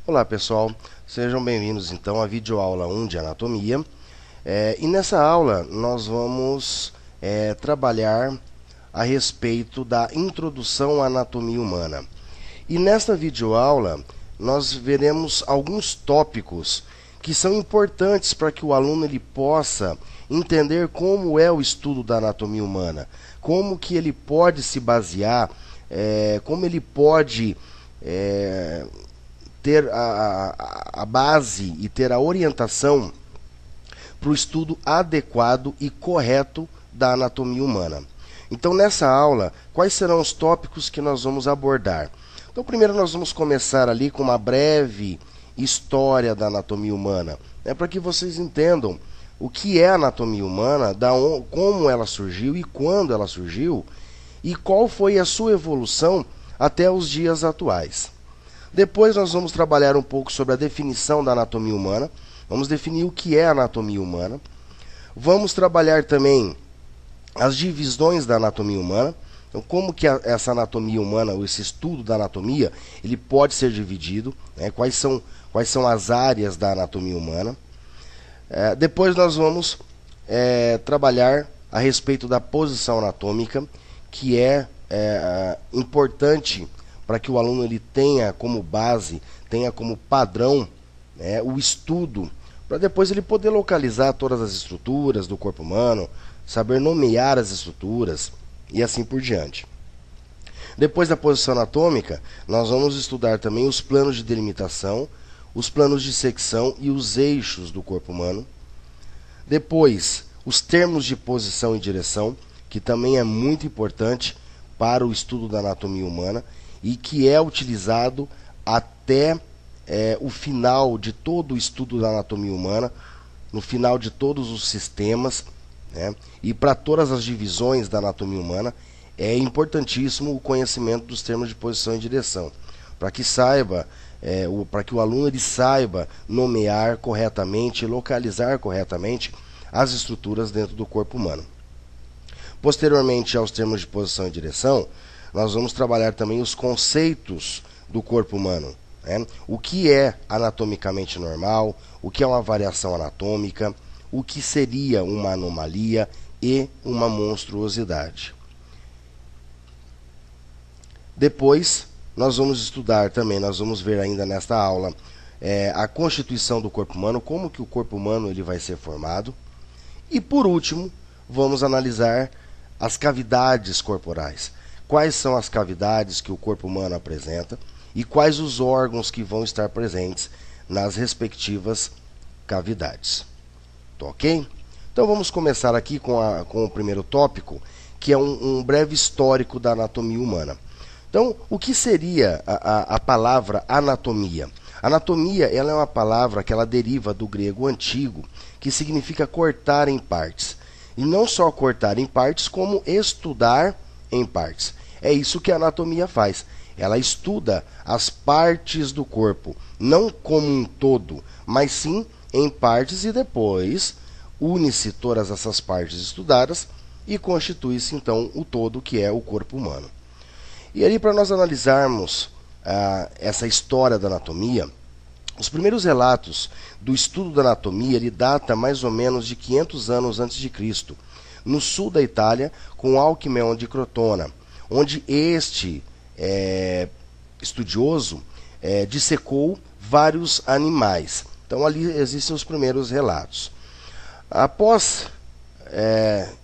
Olá pessoal, sejam bem-vindos então à videoaula 1 de anatomia. E nessa aula nós vamos trabalhar a respeito da introdução à anatomia humana. E nesta videoaula nós veremos alguns tópicos que são importantes para que o aluno ele possa entender como é o estudo da anatomia humana, como que ele pode se basear, como ele pode ter a base e ter a orientação para o estudo adequado e correto da anatomia humana. Então, nessa aula, quais serão os tópicos que nós vamos abordar? Então, primeiro nós vamos começar ali com uma breve história da anatomia humana, para que vocês entendam o que é a anatomia humana, como ela surgiu e quando ela surgiu, e qual foi a sua evolução até os dias atuais. Depois nós vamos trabalhar um pouco sobre a definição da anatomia humana. Vamos definir o que é a anatomia humana. Vamos trabalhar também as divisões da anatomia humana. Então, como que essa anatomia humana, ou esse estudo da anatomia, ele pode ser dividido, quais são as áreas da anatomia humana. Depois nós vamos trabalhar a respeito da posição anatômica, que é importante para que o aluno ele tenha como base, tenha como padrão o estudo, para depois ele poder localizar todas as estruturas do corpo humano, saber nomear as estruturas e assim por diante. Depois da posição anatômica, nós vamos estudar também os planos de delimitação, os planos de secção e os eixos do corpo humano. Depois, os termos de posição e direção, que também é muito importante para o estudo da anatomia humana e que é utilizado até o final de todo o estudo da anatomia humana, no final de todos os sistemas, e para todas as divisões da anatomia humana, é importantíssimo o conhecimento dos termos de posição e direção, para que para que o aluno ele saiba nomear corretamente, localizar corretamente as estruturas dentro do corpo humano. Posteriormente aos termos de posição e direção, nós vamos trabalhar também os conceitos do corpo humano. O que é anatomicamente normal, o que é uma variação anatômica, o que seria uma anomalia e uma monstruosidade. Depois, nós vamos estudar também, nós vamos ver ainda nesta aula, a constituição do corpo humano, como que o corpo humano ele vai ser formado. E por último, vamos analisar as cavidades corporais. Quais são as cavidades que o corpo humano apresenta e quais os órgãos que vão estar presentes nas respectivas cavidades. Tá ok? Então vamos começar aqui com o primeiro tópico, que é um breve histórico da anatomia humana. Então, o que seria a palavra anatomia? Anatomia ela é uma palavra que ela deriva do grego antigo, que significa cortar em partes. E não só cortar em partes, como estudar em partes. É isso que a anatomia faz. Ela estuda as partes do corpo, não como um todo, mas sim em partes e depois une-se todas essas partes estudadas e constitui-se então o todo que é o corpo humano. E aí, para nós analisarmos essa história da anatomia, os primeiros relatos do estudo da anatomia ele data mais ou menos de 500 anos antes de Cristo, no sul da Itália, com Alcmeno de Crotona, onde este estudioso dissecou vários animais. Então ali existem os primeiros relatos. Após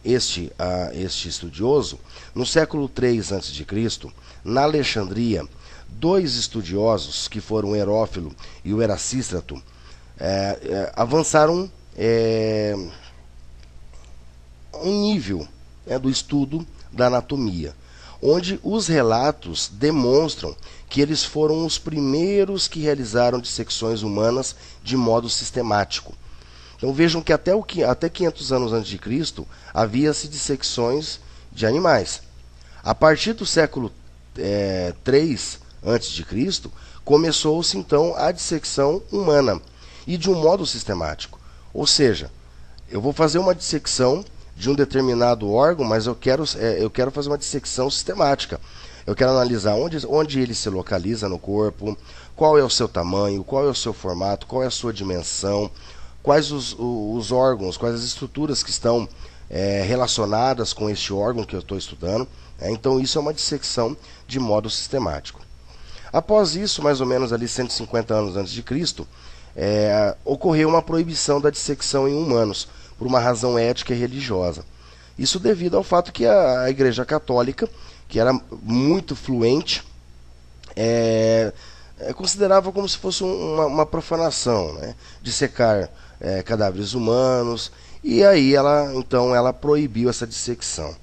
este estudioso, no século III a.C., na Alexandria, dois estudiosos, que foram o Herófilo e o Erasístrato, avançaram um nível do estudo da anatomia, onde os relatos demonstram que eles foram os primeiros que realizaram dissecções humanas de modo sistemático. Então vejam que até 500 anos antes de Cristo havia-se dissecções de animais. A partir do século III a.C., começou-se então a dissecção humana e de um modo sistemático. Ou seja, eu vou fazer uma dissecção de um determinado órgão, mas eu quero fazer uma dissecção sistemática. Eu quero analisar onde ele se localiza no corpo, qual é o seu tamanho, qual é o seu formato, qual é a sua dimensão, quais os órgãos, quais as estruturas que estão relacionadas com este órgão que eu estou estudando. Então isso é uma dissecção de modo sistemático. Após isso, mais ou menos ali 150 anos antes de Cristo, ocorreu uma proibição da dissecção em humanos, por uma razão ética e religiosa. Isso devido ao fato que a Igreja Católica, que era muito fluente, considerava como se fosse uma profanação, né? Dissecar cadáveres humanos, e aí ela proibiu essa dissecção.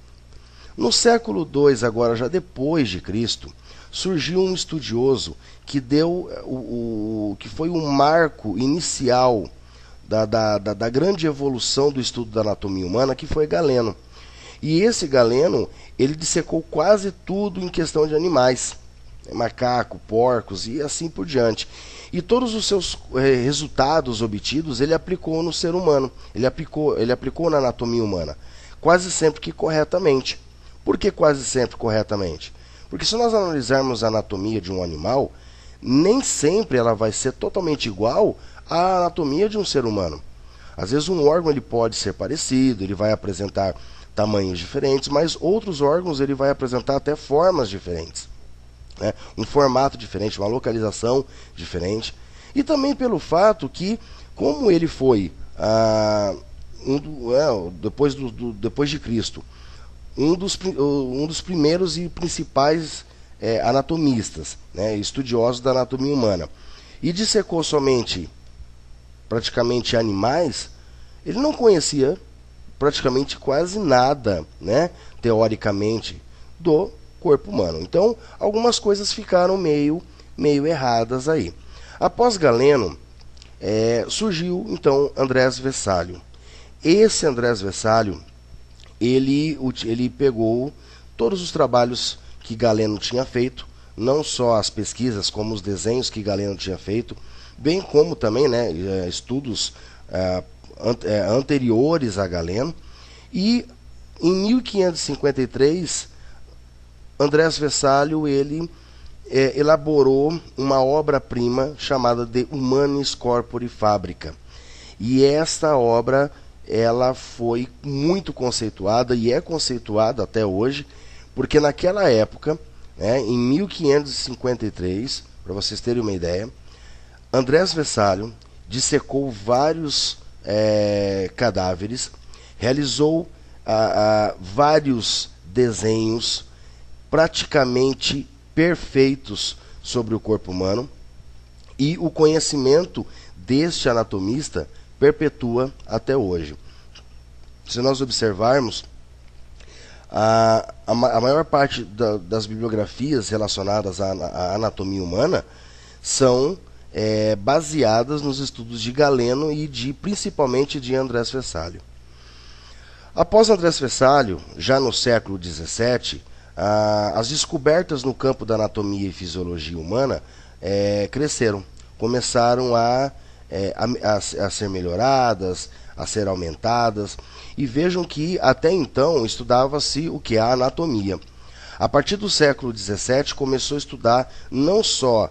No século II, agora já depois de Cristo, surgiu um estudioso que deu que foi um marco inicial da grande evolução do estudo da anatomia humana, que foi Galeno. E esse Galeno, ele dissecou quase tudo em questão de animais, macaco, porcos e assim por diante. E todos os seus resultados obtidos ele aplicou no ser humano, ele aplicou na anatomia humana, quase sempre que corretamente. Por que quase sempre corretamente? Porque se nós analisarmos a anatomia de um animal, nem sempre ela vai ser totalmente igual à anatomia de um ser humano. Às vezes um órgão ele pode ser parecido, ele vai apresentar tamanhos diferentes, mas outros órgãos ele vai apresentar até formas diferentes, né? Um formato diferente, uma localização diferente. E também pelo fato que, como ele foi depois de Cristo, um dos primeiros e principais anatomistas, né, estudiosos da anatomia humana, e dissecou somente praticamente animais, ele não conhecia praticamente quase nada, né, teoricamente, do corpo humano. Então, algumas coisas ficaram meio erradas aí. Após Galeno, surgiu então Andrés Vesálio. Esse Andrés Vesálio, ele pegou todos os trabalhos que Galeno tinha feito, não só as pesquisas, como os desenhos que Galeno tinha feito, bem como também, né, estudos anteriores a Galeno. E em 1553, Andrés Vesálio ele elaborou uma obra-prima chamada De Humanis Corpore Fabrica. E esta obra ela foi muito conceituada e é conceituada até hoje, porque naquela época, né, em 1553, para vocês terem uma ideia, Andrés Vesálio dissecou vários cadáveres, realizou vários desenhos praticamente perfeitos sobre o corpo humano, e o conhecimento deste anatomista perpetua até hoje. Se nós observarmos, a maior parte das bibliografias relacionadas à anatomia humana são baseadas nos estudos de Galeno e principalmente de Andrés Vesálio. Após Andrés Vesálio, já no século XVII, as descobertas no campo da anatomia e fisiologia humana cresceram, começaram a ser melhoradas, a ser aumentadas, e vejam que até então estudava-se o que é a anatomia. A partir do século XVII começou a estudar não só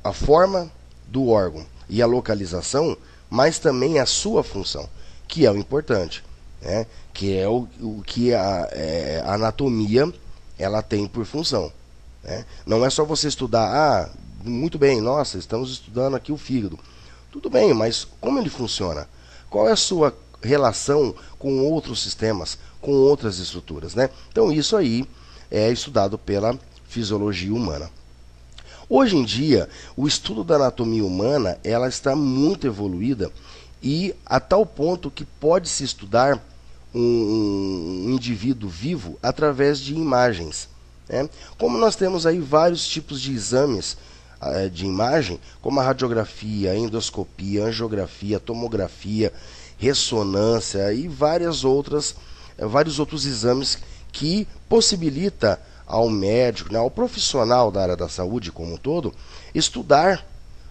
a forma do órgão e a localização, mas também a sua função, que é o importante, né? Que é o que a anatomia ela tem por função, né? Não é só você estudar, muito bem, nossa, estamos estudando aqui o fígado. Tudo bem, mas como ele funciona? Qual é a sua relação com outros sistemas, com outras estruturas, né? Então isso aí é estudado pela fisiologia humana. Hoje em dia, o estudo da anatomia humana ela está muito evoluída, e a tal ponto que pode-se estudar um indivíduo vivo através de imagens, né? Como nós temos aí vários tipos de exames de imagem, como a radiografia, a endoscopia, a angiografia, a tomografia, ressonância e vários outros exames que possibilita ao médico, né, ao profissional da área da saúde como um todo, estudar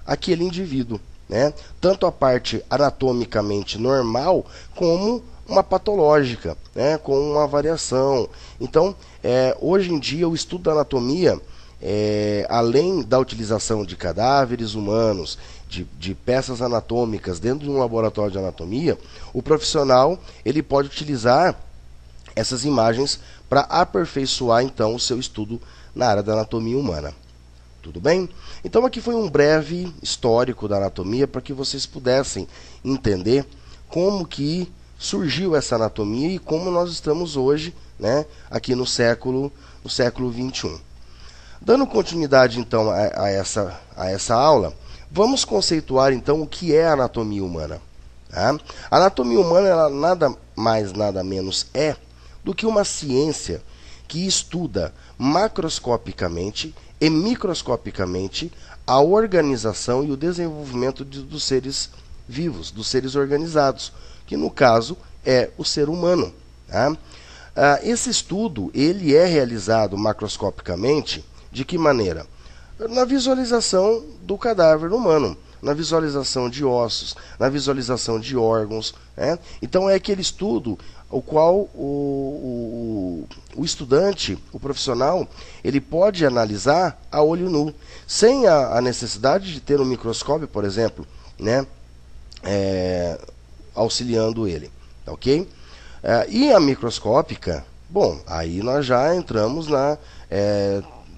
aquele indivíduo, né? Tanto a parte anatomicamente normal como uma patológica, né, com uma variação. Então, hoje em dia, o estudo da anatomia, além da utilização de cadáveres humanos, de peças anatômicas dentro de um laboratório de anatomia, o profissional ele pode utilizar essas imagens para aperfeiçoar então o seu estudo na área da anatomia humana. Tudo bem? Então aqui foi um breve histórico da anatomia para que vocês pudessem entender como que surgiu essa anatomia e como nós estamos hoje, né, aqui no século XXI. Dando continuidade então a essa aula, vamos conceituar então o que é a anatomia humana. Tá? A anatomia humana ela nada mais nada menos é do que uma ciência que estuda macroscopicamente e microscopicamente a organização e o desenvolvimento dos seres vivos, dos seres organizados, que no caso é o ser humano. Tá? Esse estudo ele é realizado macroscopicamente de que maneira? Na visualização do cadáver humano, na visualização de ossos, na visualização de órgãos. Né? Então é aquele estudo o qual o estudante, o profissional, ele pode analisar a olho nu, sem a necessidade de ter um microscópio, por exemplo, né? Auxiliando ele. Tá, ok? E a microscópica, bom, aí nós já entramos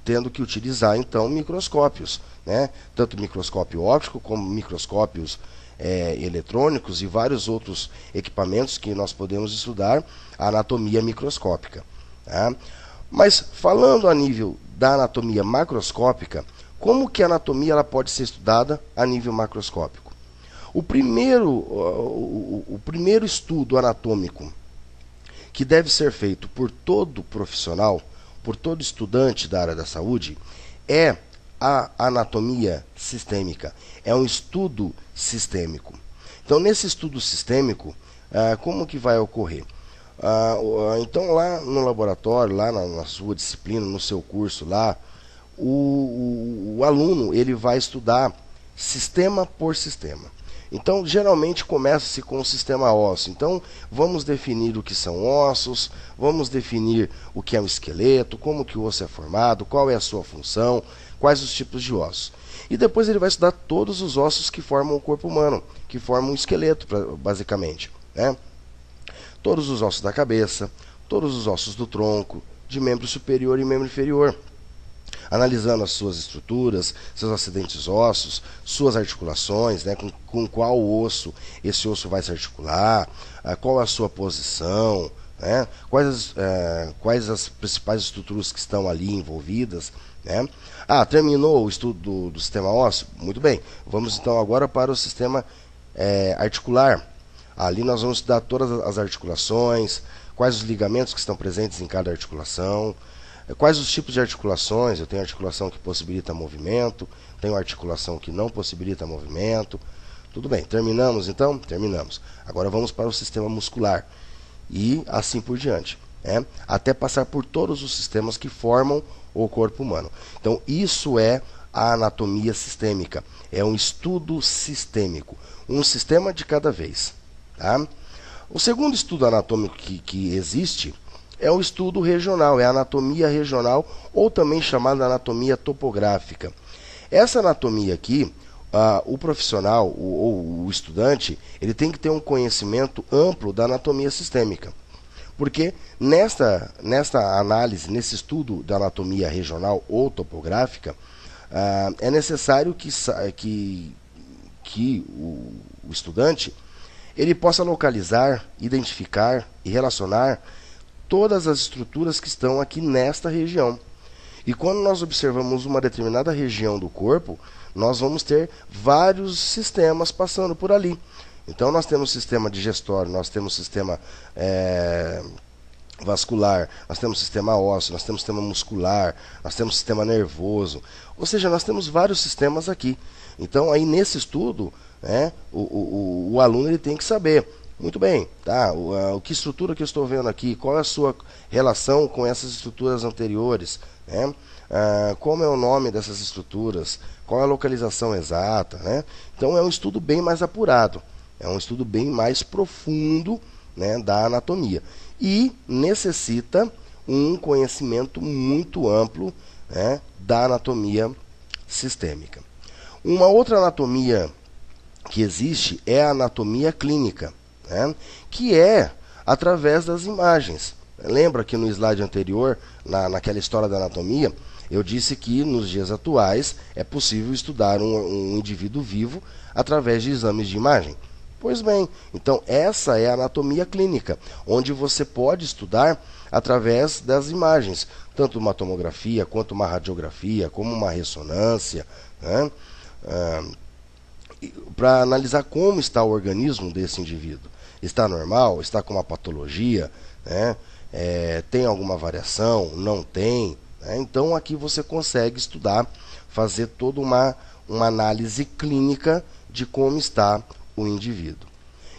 tendo que utilizar então microscópios, né? Tanto microscópio óptico como microscópios eletrônicos e vários outros equipamentos que nós podemos estudar a anatomia microscópica. Tá? Mas falando a nível da anatomia macroscópica, como que a anatomia ela pode ser estudada a nível macroscópico? O primeiro estudo anatômico que deve ser feito por todo profissional, por todo estudante da área da saúde, é a anatomia sistêmica. É um estudo sistêmico. Então, nesse estudo sistêmico, como que vai ocorrer? Então, lá no laboratório, lá na sua disciplina, no seu curso lá, o aluno ele vai estudar sistema por sistema. Então, geralmente começa-se com o sistema ósseo. Então, vamos definir o que são ossos, vamos definir o que é um esqueleto, como que o osso é formado, qual é a sua função, quais os tipos de ossos. E depois ele vai estudar todos os ossos que formam o corpo humano, que formam um esqueleto, basicamente. Né? Todos os ossos da cabeça, todos os ossos do tronco, de membro superior e membro inferior. Analisando as suas estruturas, seus acidentes ósseos, suas articulações, né, com qual osso esse osso vai se articular, qual a sua posição, né, quais as principais estruturas que estão ali envolvidas. Né. Terminou o estudo do sistema ósseo? Muito bem, vamos então agora para o sistema articular. Ali nós vamos estudar todas as articulações, quais os ligamentos que estão presentes em cada articulação, quais os tipos de articulações. Eu tenho articulação que possibilita movimento, tenho articulação que não possibilita movimento. Tudo bem, terminamos então? Terminamos. Agora vamos para o sistema muscular e assim por diante, né? Até passar por todos os sistemas que formam o corpo humano. Então isso é a anatomia sistêmica, é um estudo sistêmico, um sistema de cada vez. Tá? O segundo estudo anatômico que existe é o estudo regional, é a anatomia regional, ou também chamada anatomia topográfica. Essa anatomia aqui, o profissional ou o estudante, ele tem que ter um conhecimento amplo da anatomia sistêmica. Porque nesta análise, nesse estudo da anatomia regional ou topográfica, é necessário que o estudante ele possa localizar, identificar e relacionar todas as estruturas que estão aqui nesta região. E quando nós observamos uma determinada região do corpo, nós vamos ter vários sistemas passando por ali. Então nós temos sistema digestório, nós temos sistema vascular, nós temos sistema ósseo, nós temos sistema muscular, nós temos sistema nervoso. Ou seja, nós temos vários sistemas aqui. Então aí nesse estudo, né, o aluno ele tem que saber. Muito bem, tá? Que estrutura que eu estou vendo aqui? Qual é a sua relação com essas estruturas anteriores? Né? Como é o nome dessas estruturas? Qual é a localização exata? Né? Então é um estudo bem mais apurado, é um estudo bem mais profundo, né, da anatomia e necessita um conhecimento muito amplo, né, da anatomia sistêmica. Uma outra anatomia que existe é a anatomia clínica, né, que é através das imagens. Lembra que no slide anterior, naquela história da anatomia, eu disse que nos dias atuais é possível estudar um indivíduo vivo através de exames de imagem. Pois bem, então essa é a anatomia clínica, onde você pode estudar através das imagens, tanto uma tomografia, quanto uma radiografia, como uma ressonância, né? Para analisar como está o organismo desse indivíduo. Está normal? Está com uma patologia? Né? Tem alguma variação? Não tem? Né? Então aqui você consegue estudar, fazer toda uma análise clínica de como está o indivíduo.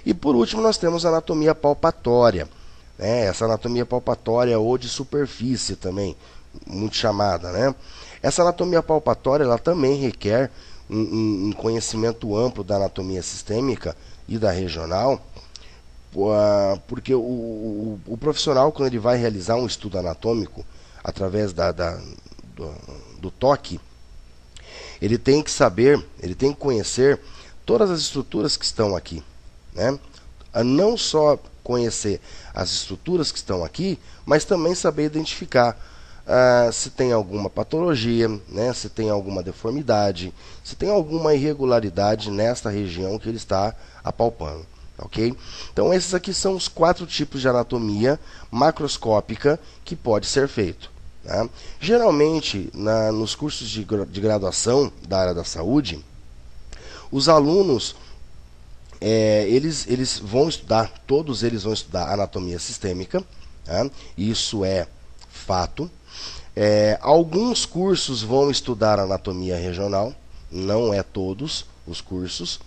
E por último nós temos a anatomia palpatória. Essa anatomia palpatória ou de superfície também, muito chamada, né? Essa anatomia palpatória ela também requer um conhecimento amplo da anatomia sistêmica e da regional, porque o profissional, quando ele vai realizar um estudo anatômico através do toque, ele tem que saber, ele tem que conhecer todas as estruturas que estão aqui, né? Não só conhecer as estruturas que estão aqui, mas também saber identificar se tem alguma patologia, né? Se tem alguma deformidade, se tem alguma irregularidade nesta região que ele está apalpando. Ok? Então esses aqui são os 4 tipos de anatomia macroscópica que pode ser feito. Né? Geralmente, nos cursos de graduação da área da saúde, os alunos eles vão estudar, todos eles vão estudar anatomia sistêmica, né? Isso é fato. Alguns cursos vão estudar anatomia regional, não é todos os cursos.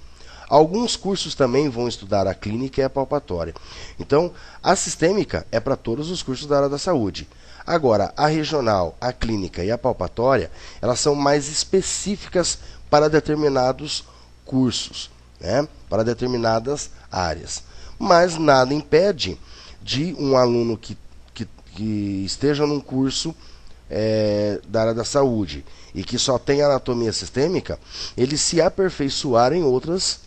Alguns cursos também vão estudar a clínica e a palpatória. Então, a sistêmica é para todos os cursos da área da saúde. Agora, a regional, a clínica e a palpatória, elas são mais específicas para determinados cursos, né? Para determinadas áreas. Mas nada impede de um aluno que esteja num curso da área da saúde e que só tem anatomia sistêmica, ele se aperfeiçoar em outros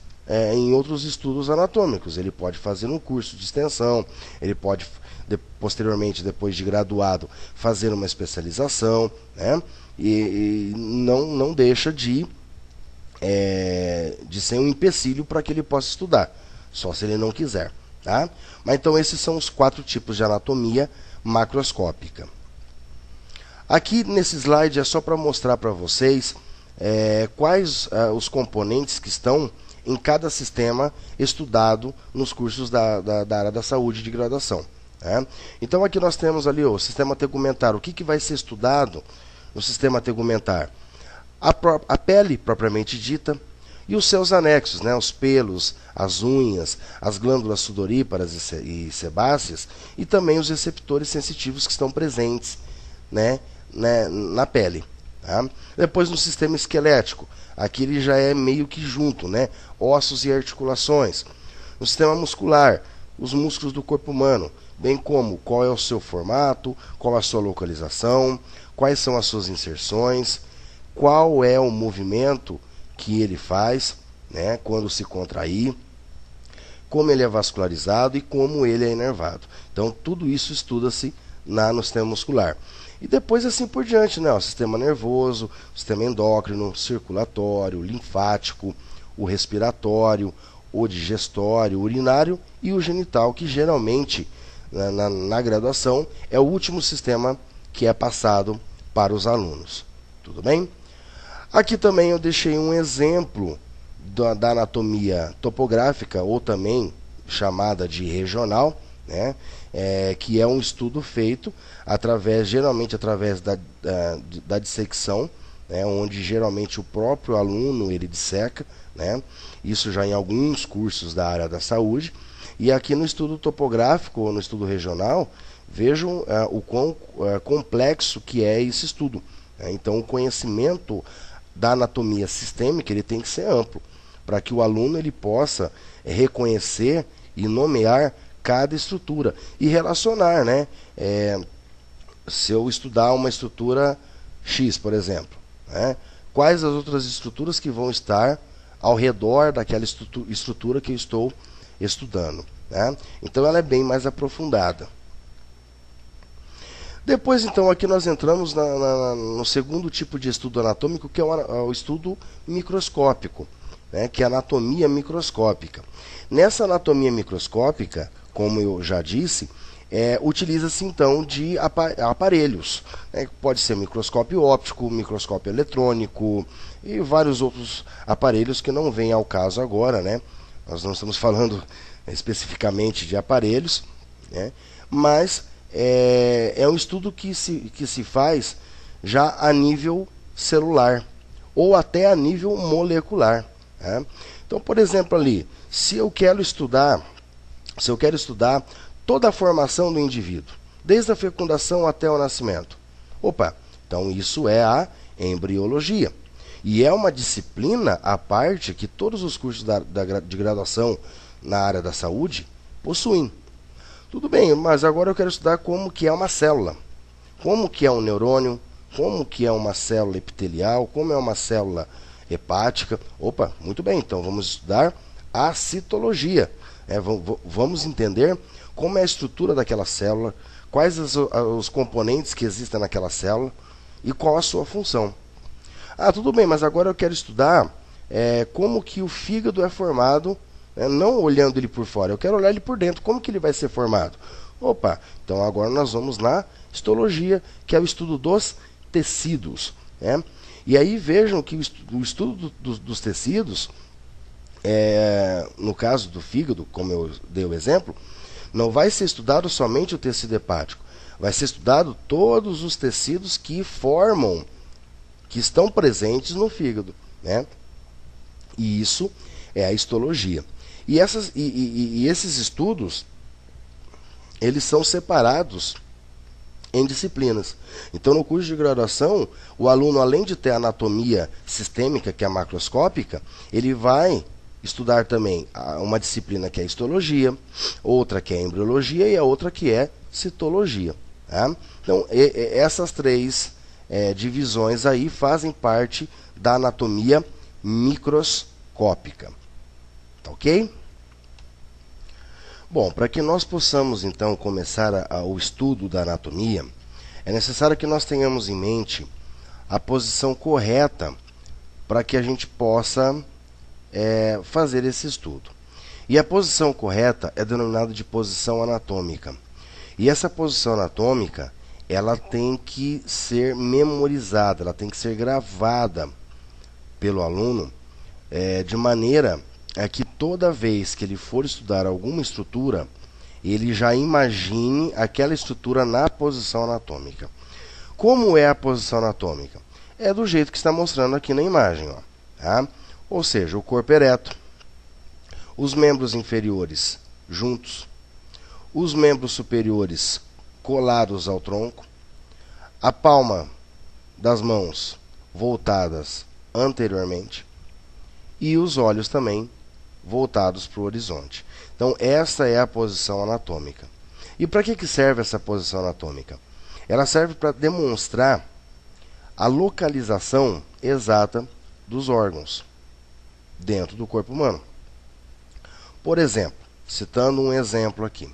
estudos anatômicos. Ele pode fazer um curso de extensão, ele pode posteriormente, depois de graduado, fazer uma especialização, né? E não deixa de ser um empecilho para que ele possa estudar, só se ele não quiser. Tá? Mas então esses são os 4 tipos de anatomia macroscópica. Aqui nesse slide é só para mostrar para vocês quais os componentes que estão em cada sistema estudado nos cursos da área da saúde de graduação. Né? Então aqui nós temos ali o sistema tegumentar. O que vai ser estudado no sistema tegumentar? A pele propriamente dita e os seus anexos, né? Os pelos, as unhas, as glândulas sudoríparas e sebáceas e também os receptores sensitivos que estão presentes, né, na pele. Tá? Depois no sistema esquelético, aqui ele já é meio que junto, né? Ossos e articulações. No sistema muscular, os músculos do corpo humano, bem como qual é o seu formato, qual a sua localização, quais são as suas inserções, qual é o movimento que ele faz, né, quando se contrair, como ele é vascularizado e como ele é inervado. Então tudo isso estuda-se no sistema muscular. E depois assim por diante, né, o sistema nervoso, o sistema endócrino, circulatório, linfático, o respiratório, o digestório, o urinário e o genital, que geralmente na graduação é o último sistema que é passado para os alunos. Tudo bem? Aqui também eu deixei um exemplo da anatomia topográfica, ou também chamada de regional, né? Que é um estudo feito geralmente através da dissecção, né? Onde geralmente o próprio aluno ele disseca, né? Isso já em alguns cursos da área da saúde. E aqui no estudo topográfico ou no estudo regional, vejam o quão complexo que é esse estudo. Então o conhecimento da anatomia sistêmica ele tem que ser amplo, para que o aluno ele possa reconhecer e nomear cada estrutura e relacionar, né? Se eu estudar uma estrutura X, por exemplo, né? Quais as outras estruturas que vão estar ao redor daquela estrutura que eu estou estudando, né? Então ela é bem mais aprofundada. Depois, então, aqui nós entramos no segundo tipo de estudo anatômico, que é o estudo microscópico, né, que é a anatomia microscópica. Nessa anatomia microscópica, como eu já disse, utiliza-se então de aparelhos, né, pode ser microscópio óptico, microscópio eletrônico e vários outros aparelhos que não vêm ao caso agora, né? Nós não estamos falando especificamente de aparelhos, né, mas é um estudo que se faz já a nível celular ou até a nível molecular, né? Então, por exemplo, ali, se eu quero estudar toda a formação do indivíduo, desde a fecundação até o nascimento, então isso é a embriologia. E é uma disciplina à parte que todos os cursos de graduação na área da saúde possuem. Tudo bem, mas agora eu quero estudar como que é uma célula, como que é um neurônio, como que é uma célula epitelial, como é uma célula hepática. Muito bem, então vamos estudar a citologia. Vamos entender como é a estrutura daquela célula, quais os componentes que existem naquela célula e qual a sua função. Tudo bem, mas agora eu quero estudar como que o fígado é formado, não olhando ele por fora, eu quero olhar ele por dentro, como que ele vai ser formado? Então agora nós vamos na histologia, que é o estudo dos tecidos, né? E aí vejam que o estudo dos tecidos, no caso do fígado, como eu dei o exemplo, não vai ser estudado somente o tecido hepático, vai ser estudado todos os tecidos que estão presentes no fígado, né? E isso é a histologia. E esses estudos, eles são separados em disciplinas. Então, no curso de graduação, o aluno, além de ter a anatomia sistêmica, que é a macroscópica, ele vai estudar também uma disciplina que é a histologia, outra que é a embriologia e a outra que é citologia, tá? Então, essas três divisões aí fazem parte da anatomia microscópica. Tá ok? Bom, para que nós possamos então começar o estudo da anatomia, é necessário que nós tenhamos em mente a posição correta para que a gente possa fazer esse estudo. E a posição correta é denominada de posição anatômica. E essa posição anatômica, ela tem que ser memorizada, ela tem que ser gravada pelo aluno, de maneira que toda vez que ele for estudar alguma estrutura, ele já imagine aquela estrutura na posição anatômica. Como é a posição anatômica? É do jeito que está mostrando aqui na imagem, ó, tá? Ou seja, o corpo ereto, os membros inferiores juntos, os membros superiores colados ao tronco, a palma das mãos voltadas anteriormente e os olhos também voltados para o horizonte. Então, essa é a posição anatômica. E para que serve essa posição anatômica? Ela serve para demonstrar a localização exata dos órgãos dentro do corpo humano. Por exemplo, citando um exemplo aqui,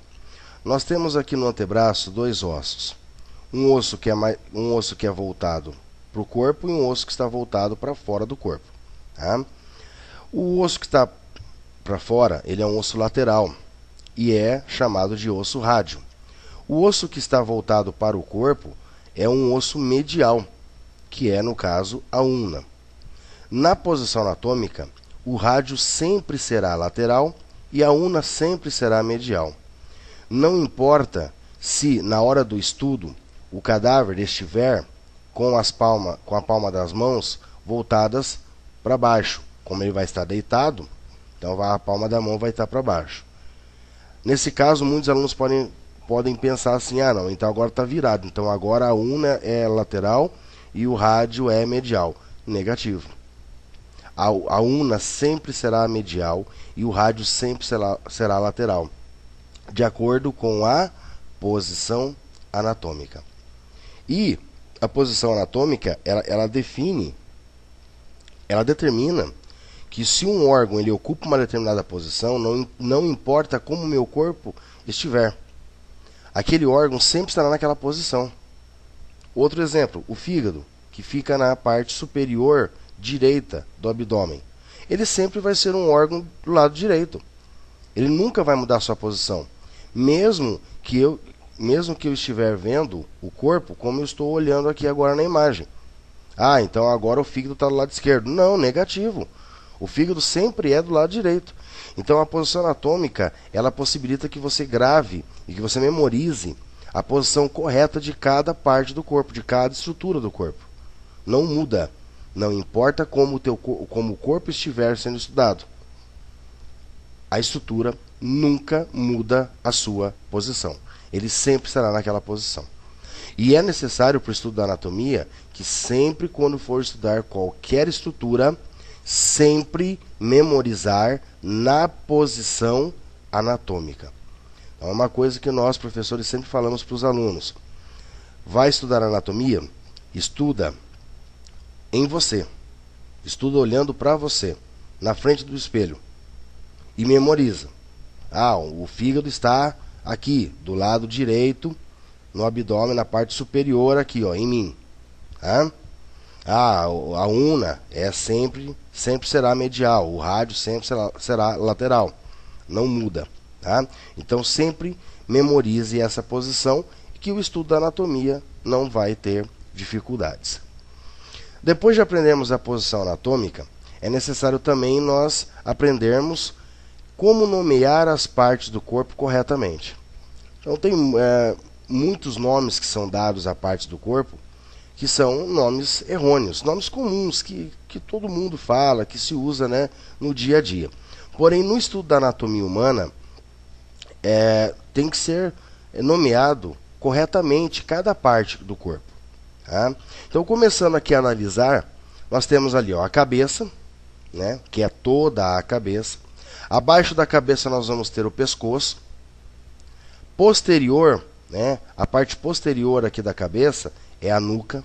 nós temos aqui no antebraço dois ossos. Um osso que é voltado para o corpo e um osso que está voltado para fora do corpo, tá? O osso que está para fora, ele é um osso lateral e é chamado de osso rádio. O osso que está voltado para o corpo é um osso medial, que é, no caso, a ulna. Na posição anatômica, o rádio sempre será lateral e a ulna sempre será medial. Não importa se, na hora do estudo, o cadáver estiver com a palma das mãos voltadas para baixo. Como ele vai estar deitado, então a palma da mão vai estar para baixo. Nesse caso, muitos alunos podem pensar assim, não, então agora está virado, então agora a ulna é lateral e o rádio é medial. Negativo. A ulna sempre será medial e o rádio sempre será lateral. de acordo com a posição anatômica. E a posição anatômica, ela determina que se um órgão ele ocupa uma determinada posição, não importa como o meu corpo estiver, aquele órgão sempre estará naquela posição. Outro exemplo, o fígado, que fica na parte superior direita do abdômen. Ele sempre vai ser um órgão do lado direito. Ele nunca vai mudar sua posição. Mesmo que eu estiver vendo o corpo como eu estou olhando aqui agora na imagem. Ah, então agora o fígado está do lado esquerdo. Não, negativo. O fígado sempre é do lado direito. Então a posição anatômica, ela possibilita que você grave e que você memorize a posição correta de cada parte do corpo, de cada estrutura do corpo. Não muda. Não importa como o corpo estiver sendo estudado. A estrutura nunca muda a sua posição. Ele sempre estará naquela posição. E é necessário para o estudo da anatomia que sempre quando for estudar qualquer estrutura, sempre memorizar na posição anatômica. Então, é uma coisa que nós, professores, sempre falamos para os alunos. Vai estudar anatomia? Estuda em você. Estuda olhando para você, na frente do espelho. E memoriza. Ah, o fígado está aqui, do lado direito, no abdômen, na parte superior aqui, ó, em mim. A una sempre será medial, o rádio sempre será lateral. Não muda. Tá? Então sempre memorize essa posição, que o estudo da anatomia não vai ter dificuldades. Depois de aprendermos a posição anatômica, é necessário também nós aprendermos como nomear as partes do corpo corretamente. Então tem muitos nomes que são dados a partes do corpo que são nomes errôneos, nomes comuns que todo mundo fala, que se usa, né, no dia a dia. Porém, no estudo da anatomia humana, tem que ser nomeado corretamente cada parte do corpo. Tá? Então, começando aqui a analisar, nós temos ali, ó, a cabeça, né, que é toda a cabeça. Abaixo da cabeça nós vamos ter o pescoço. Posterior, né, a parte posterior aqui da cabeça é a nuca.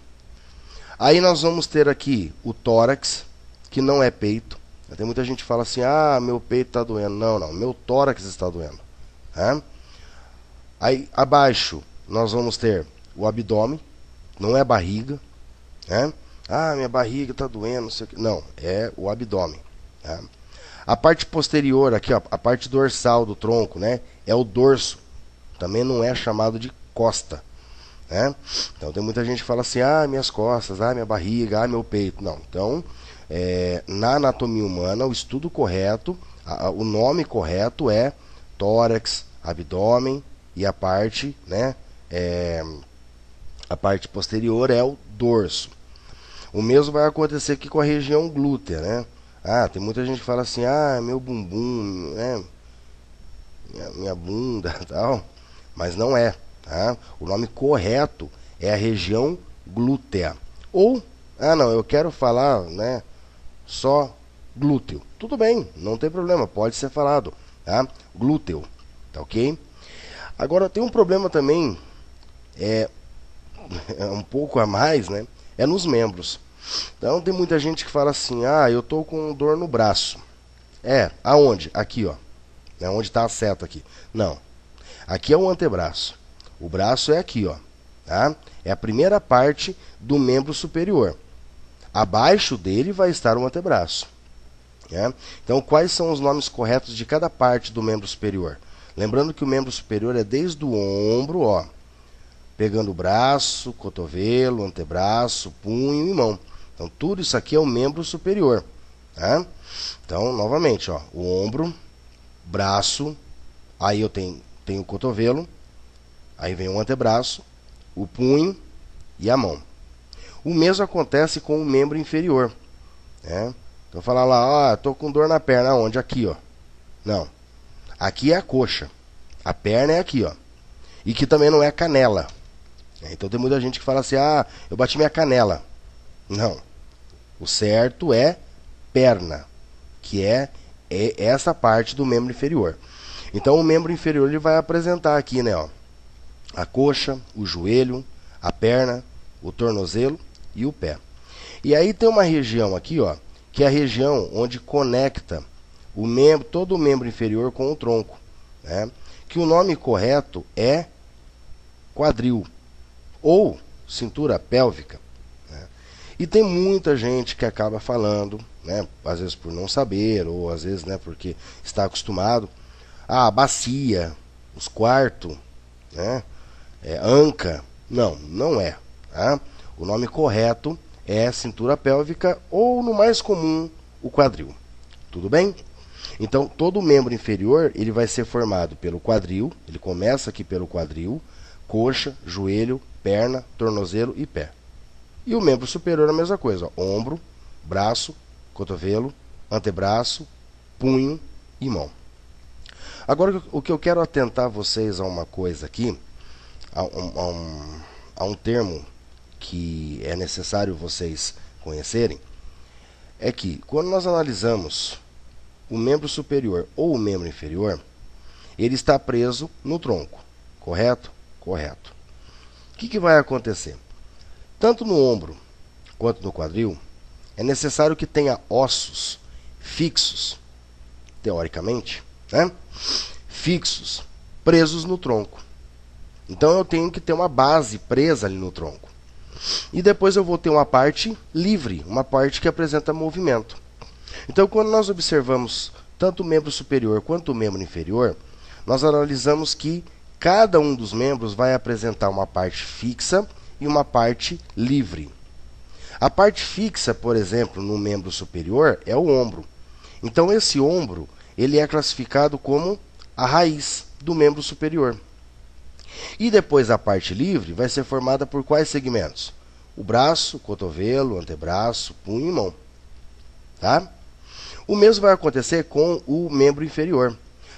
Aí nós vamos ter aqui o tórax, que não é peito. Tem muita gente que fala assim, ah, meu peito está doendo. Não, meu tórax está doendo. Tá? Aí abaixo nós vamos ter o abdômen, não é barriga. Né? Ah, minha barriga está doendo, não sei o que. Não, é o abdômen. Tá? A parte posterior aqui, ó, a parte dorsal do tronco, né, é o dorso. Também não é chamado de costa. Né? Então tem muita gente que fala assim, ah, minhas costas, ah, minha barriga, ah, meu peito. Não, então na anatomia humana o estudo correto, o nome correto é tórax, abdômen e a parte, né, a parte posterior é o dorso. O mesmo vai acontecer aqui com a região glútea, né? Ah, tem muita gente que fala assim, ah, meu bumbum, né, minha bunda, tal, mas não é. Tá? O nome correto é a região glútea. Ou, não, eu quero falar, né, só glúteo. Tudo bem, não tem problema, pode ser falado. Tá? Glúteo, tá ok? Agora tem um problema também, um pouco a mais, né? É nos membros. Então tem muita gente que fala assim, ah, eu tô com dor no braço. Aonde? Aqui, ó. É onde está a seta aqui. Não. Aqui é o antebraço. O braço é aqui, ó. Tá? É a primeira parte do membro superior. Abaixo dele vai estar o antebraço. Né? Então, quais são os nomes corretos de cada parte do membro superior? Lembrando que o membro superior é desde o ombro, ó, pegando o braço, cotovelo, antebraço, punho e mão. Então, tudo isso aqui é o membro superior. Tá? Então, novamente, ó, o ombro, braço, aí eu tenho o cotovelo, aí vem o antebraço, o punho e a mão. O mesmo acontece com o membro inferior. Né? Então, falar lá, estou com dor na perna, onde? Aqui, ó. Não. Aqui é a coxa. A perna é aqui, ó. E que também não é a canela. Então, tem muita gente que fala assim, ah, eu bati minha canela. Não. O certo é perna, que é essa parte do membro inferior. Então o membro inferior ele vai apresentar aqui, né, ó, a coxa, o joelho, a perna, o tornozelo e o pé. E aí tem uma região aqui, ó, que é a região onde conecta o membro, todo o membro inferior com o tronco, né? Que o nome correto é quadril ou cintura pélvica, né? E tem muita gente que acaba falando, né, às vezes por não saber ou às vezes, né, porque está acostumado, bacia, os quartos, né, anca. Não, não é, tá? O nome correto é cintura pélvica ou, no mais comum, o quadril. Tudo bem? Então, todo membro inferior ele vai ser formado pelo quadril. Ele começa aqui pelo quadril, coxa, joelho, perna, tornozelo e pé. E o membro superior é a mesma coisa, ó, ombro, braço, cotovelo, antebraço, punho e mão. Agora, o que eu quero atentar vocês a uma coisa aqui, a um termo que é necessário vocês conhecerem, é que quando nós analisamos o membro superior ou o membro inferior, ele está preso no tronco, correto? Correto. O que vai acontecer? Tanto no ombro quanto no quadril, é necessário que tenha ossos fixos, teoricamente, né? Fixos, presos no tronco. Então eu tenho que ter uma base presa ali no tronco. E depois eu vou ter uma parte livre, uma parte que apresenta movimento. Então, quando nós observamos tanto o membro superior quanto o membro inferior, nós analisamos que cada um dos membros vai apresentar uma parte fixa e uma parte livre. A parte fixa, por exemplo, no membro superior é o ombro. Então, esse ombro ele é classificado como a raiz do membro superior. E depois a parte livre vai ser formada por quais segmentos? O braço, cotovelo, antebraço, punho e mão. Tá? O mesmo vai acontecer com o membro inferior.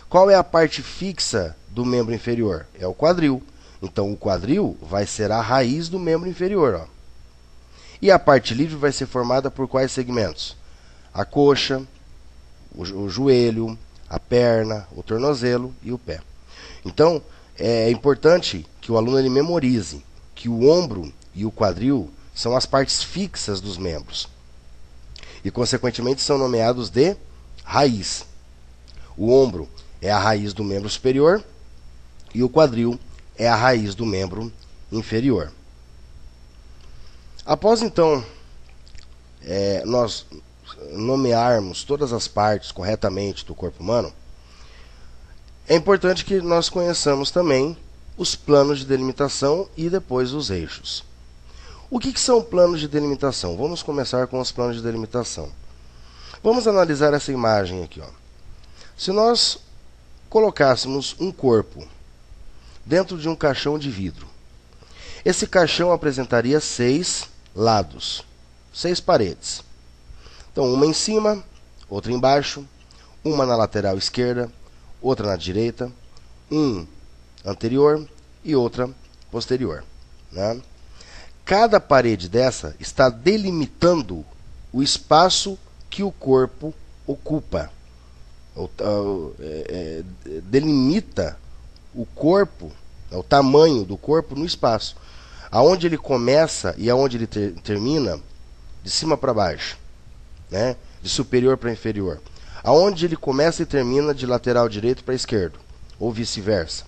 Qual é a parte fixa do membro inferior? É o quadril. Então o quadril vai ser a raiz do membro inferior. Ó. E a parte livre vai ser formada por quais segmentos? A coxa, o joelho, a perna, o tornozelo e o pé. Então, é importante que o aluno ele memorize que o ombro e o quadril são as partes fixas dos membros e, consequentemente, são nomeados de raiz. O ombro é a raiz do membro superior e o quadril é a raiz do membro inferior. Após, então, nós nomearmos todas as partes corretamente do corpo humano, é importante que nós conheçamos também os planos de delimitação e depois os eixos. O que são planos de delimitação? Vamos começar com os planos de delimitação. Vamos analisar essa imagem aqui. Ó. Se nós colocássemos um corpo dentro de um caixão de vidro, esse caixão apresentaria 6 lados, 6 paredes. Então, uma em cima, outra embaixo, uma na lateral esquerda, outra na direita, um anterior e outra posterior. Né? Cada parede dessa está delimitando o espaço que o corpo ocupa. Delimita o corpo, o tamanho do corpo no espaço. Aonde ele começa e aonde ele termina, de cima para baixo, né? De superior para inferior. Aonde ele começa e termina de lateral direito para esquerdo, ou vice-versa.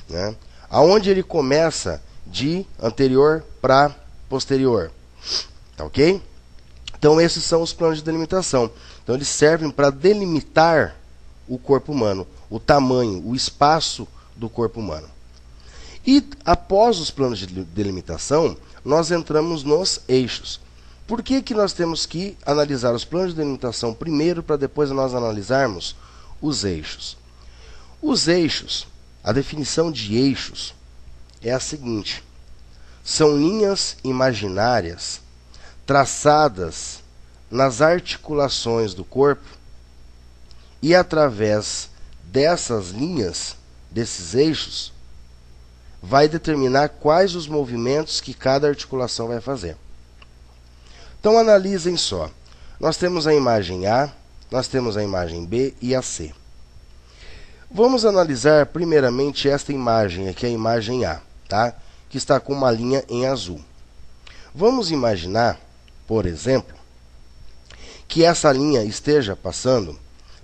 Né? Aonde ele começa de anterior para posterior. Tá ok? Então esses são os planos de delimitação. Então eles servem para delimitar o corpo humano, o tamanho, o espaço do corpo humano. E após os planos de delimitação, nós entramos nos eixos. Por que nós temos que analisar os planos de delimitação primeiro para depois nós analisarmos os eixos? Os eixos, a definição de eixos é a seguinte: são linhas imaginárias traçadas nas articulações do corpo e através dessas linhas, desses eixos, vai determinar quais os movimentos que cada articulação vai fazer. Então analisem só. Nós temos a imagem A, nós temos a imagem B e a C. Vamos analisar primeiramente esta imagem aqui, a imagem A, tá? Que está com uma linha em azul. Vamos imaginar, por exemplo, que essa linha esteja passando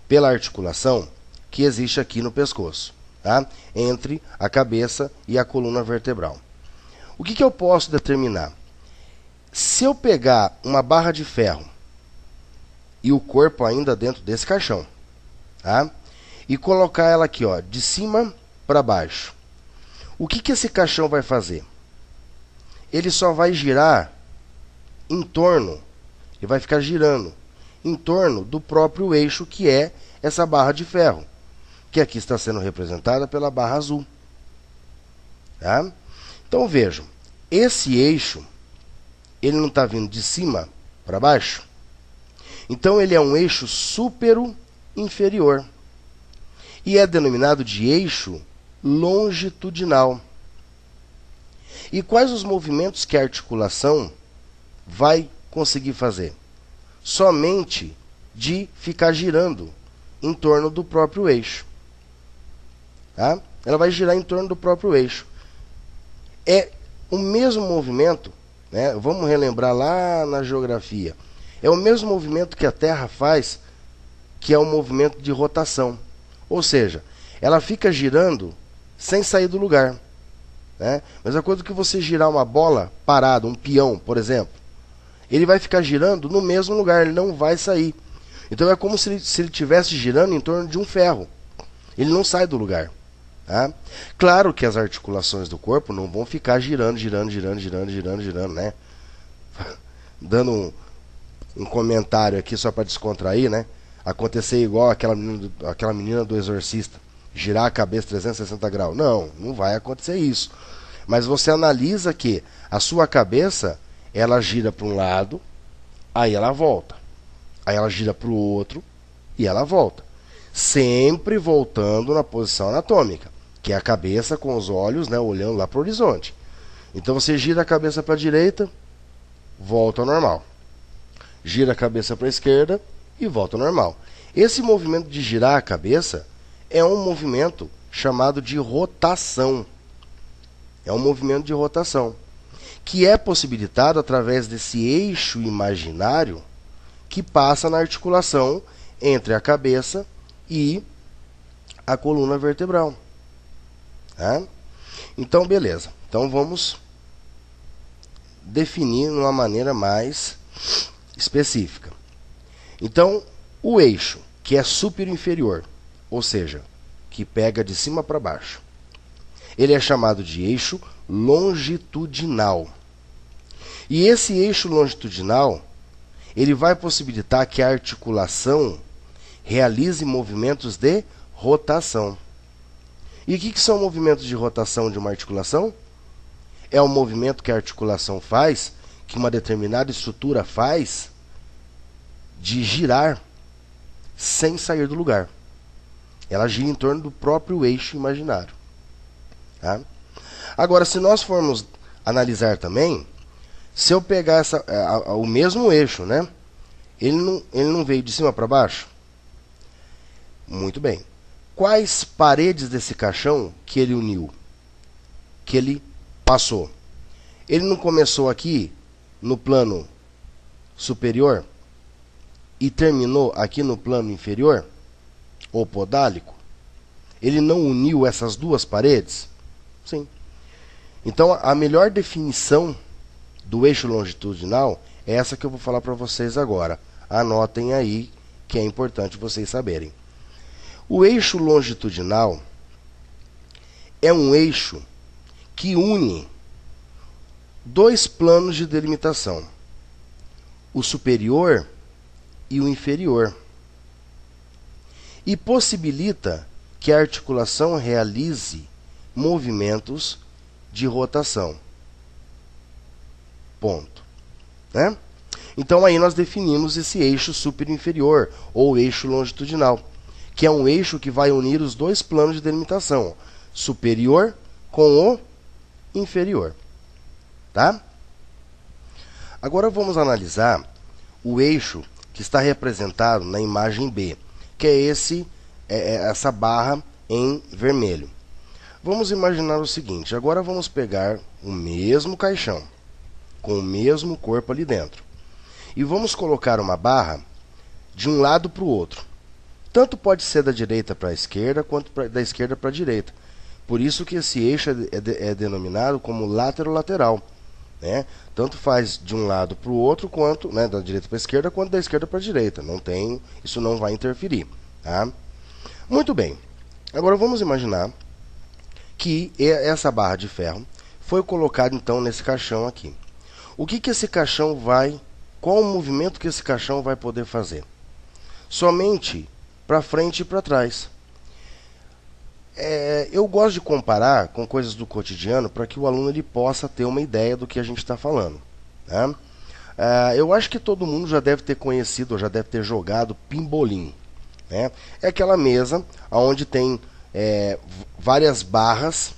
pela articulação que existe aqui no pescoço, tá? Entre a cabeça e a coluna vertebral. O que eu posso determinar? Se eu pegar uma barra de ferro e o corpo ainda dentro desse caixão, tá? E colocar ela aqui, ó, de cima para baixo, o que esse caixão vai fazer? Ele só vai girar em torno, ele vai ficar girando em torno do próprio eixo que é essa barra de ferro, que aqui está sendo representada pela barra azul. Tá? Então vejam, esse eixo, ele não está vindo de cima para baixo? Então ele é um eixo supero-inferior e é denominado de eixo longitudinal. E quais os movimentos que a articulação vai conseguir fazer? Somente de ficar girando em torno do próprio eixo. Tá? Ela vai girar em torno do próprio eixo. É o mesmo movimento, né? Vamos relembrar lá na geografia. É o mesmo movimento que a Terra faz, que é o movimento de rotação. Ou seja, ela fica girando sem sair do lugar. Né? Mesma coisa que você girar uma bola parada, um peão, por exemplo. Ele vai ficar girando no mesmo lugar, ele não vai sair. Então é como se ele estivesse girando em torno de um ferro. Ele não sai do lugar. Tá? Claro que as articulações do corpo não vão ficar girando, né? Dando um comentário aqui só para descontrair, né? Acontecer igual aquela menina do Exorcista, girar a cabeça 360 graus. Não vai acontecer isso. Mas você analisa que a sua cabeça, ela gira para um lado, aí ela volta. Aí ela gira para o outro e ela volta. Sempre voltando na posição anatômica, que é a cabeça com os olhos, né, olhando lá para o horizonte. Então você gira a cabeça para a direita, volta ao normal. Gira a cabeça para a esquerda e volta ao normal. Esse movimento de girar a cabeça é um movimento chamado de rotação. É um movimento de rotação, que é possibilitado através desse eixo imaginário que passa na articulação entre a cabeça e a coluna vertebral. Tá? Então, beleza. Então, vamos definir de uma maneira mais específica. Então, o eixo, que é superior-inferior, ou seja, que pega de cima para baixo, ele é chamado de eixo longitudinal. E esse eixo longitudinal, ele vai possibilitar que a articulação realize movimentos de rotação. E o que são movimentos de rotação de uma articulação? É o movimento que a articulação faz, que uma determinada estrutura faz, de girar sem sair do lugar. Ela gira em torno do próprio eixo imaginário. Tá? Agora, se nós formos analisar também, se eu pegar o mesmo eixo, né? Ele não veio de cima para baixo? Muito bem. Quais paredes desse caixão que ele uniu? Que ele passou? Ele não começou aqui no plano superior e terminou aqui no plano inferior, ou podálico? Ele não uniu essas duas paredes? Sim. Então, a melhor definição do eixo longitudinal é essa que eu vou falar para vocês agora. Anotem aí, que é importante vocês saberem. O eixo longitudinal é um eixo que une dois planos de delimitação, o superior e o inferior, e possibilita que a articulação realize movimentos de rotação. Ponto. Né? Então aí nós definimos esse eixo superior-inferior, ou eixo longitudinal, que é um eixo que vai unir os dois planos de delimitação, superior com o inferior. Tá? Agora vamos analisar o eixo que está representado na imagem B, que é essa barra em vermelho. Vamos imaginar o seguinte, agora vamos pegar o mesmo caixão, com o mesmo corpo ali dentro, e vamos colocar uma barra de um lado para o outro. Tanto pode ser da direita para a esquerda, quanto da esquerda para a direita. Por isso que esse eixo é denominado como látero-lateral, né? Tanto faz de um lado para o outro, quanto, né, da direita para a esquerda, quanto da esquerda para a direita. Isso não vai interferir. Tá? Muito bem. Agora vamos imaginar que essa barra de ferro foi colocada então nesse caixão aqui. O que esse caixão qual o movimento que esse caixão vai poder fazer? Somente para frente e para trás. Eu gosto de comparar com coisas do cotidiano para que o aluno ele possa ter uma ideia do que a gente está falando. Né? Eu acho que todo mundo já deve ter conhecido, ou já deve ter jogado pimbolim. Né? É aquela mesa onde tem várias barras,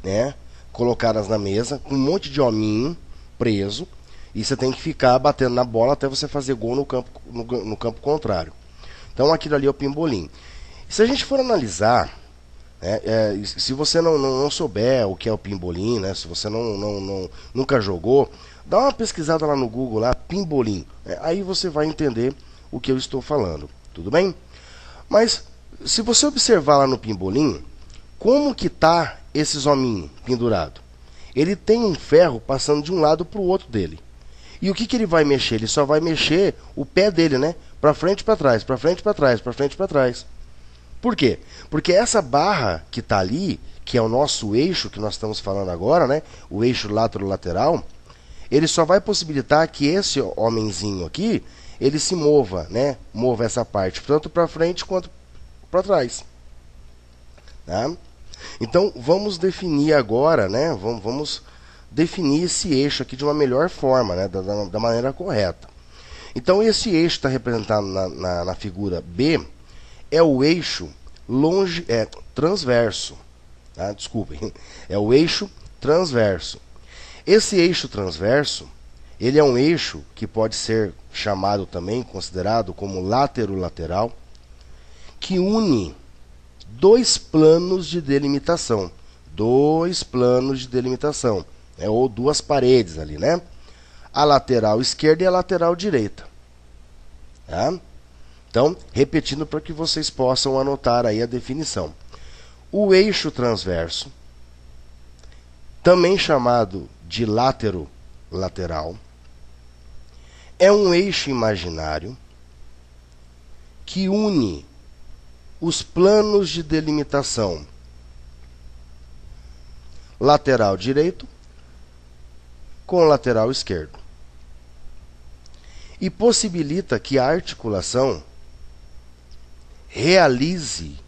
né, colocadas na mesa, com um monte de hominho preso, e você tem que ficar batendo na bola até você fazer gol no campo contrário. Então aquilo ali é o pimbolim. Se a gente for analisar, se você não souber o que é o pimbolim, né, se você nunca jogou, dá uma pesquisada lá no Google, lá, pimbolim. Aí você vai entender o que eu estou falando. Tudo bem? Mas se você observar lá no pimbolim, como que tá esses hominhos pendurados? Ele tem um ferro passando de um lado para o outro dele. E o que ele vai mexer? Ele só vai mexer o pé dele, né? Para frente e para trás, para frente e para trás, para frente e para trás. Por quê? Porque essa barra que está ali, que é o nosso eixo que nós estamos falando agora, né? O eixo lateral, ele só vai possibilitar que esse homenzinho aqui, ele se mova, né? Mova essa parte, tanto para frente quanto para trás. Tá? Então, vamos definir agora, né? Vamos definir esse eixo aqui de uma melhor forma, né? Da maneira correta. Então, esse eixo está representado na figura B, é o eixo transverso. Tá? Desculpem, é o eixo transverso. Esse eixo transverso, ele é um eixo que pode ser chamado também, considerado como látero-lateral, que une dois planos de delimitação. Dois planos de delimitação, ou duas paredes ali, né? A lateral esquerda e a lateral direita. Tá? Então, repetindo para que vocês possam anotar aí a definição. O eixo transverso, também chamado de látero-lateral, é um eixo imaginário que une os planos de delimitação lateral direito com lateral esquerdo e possibilita que a articulação realize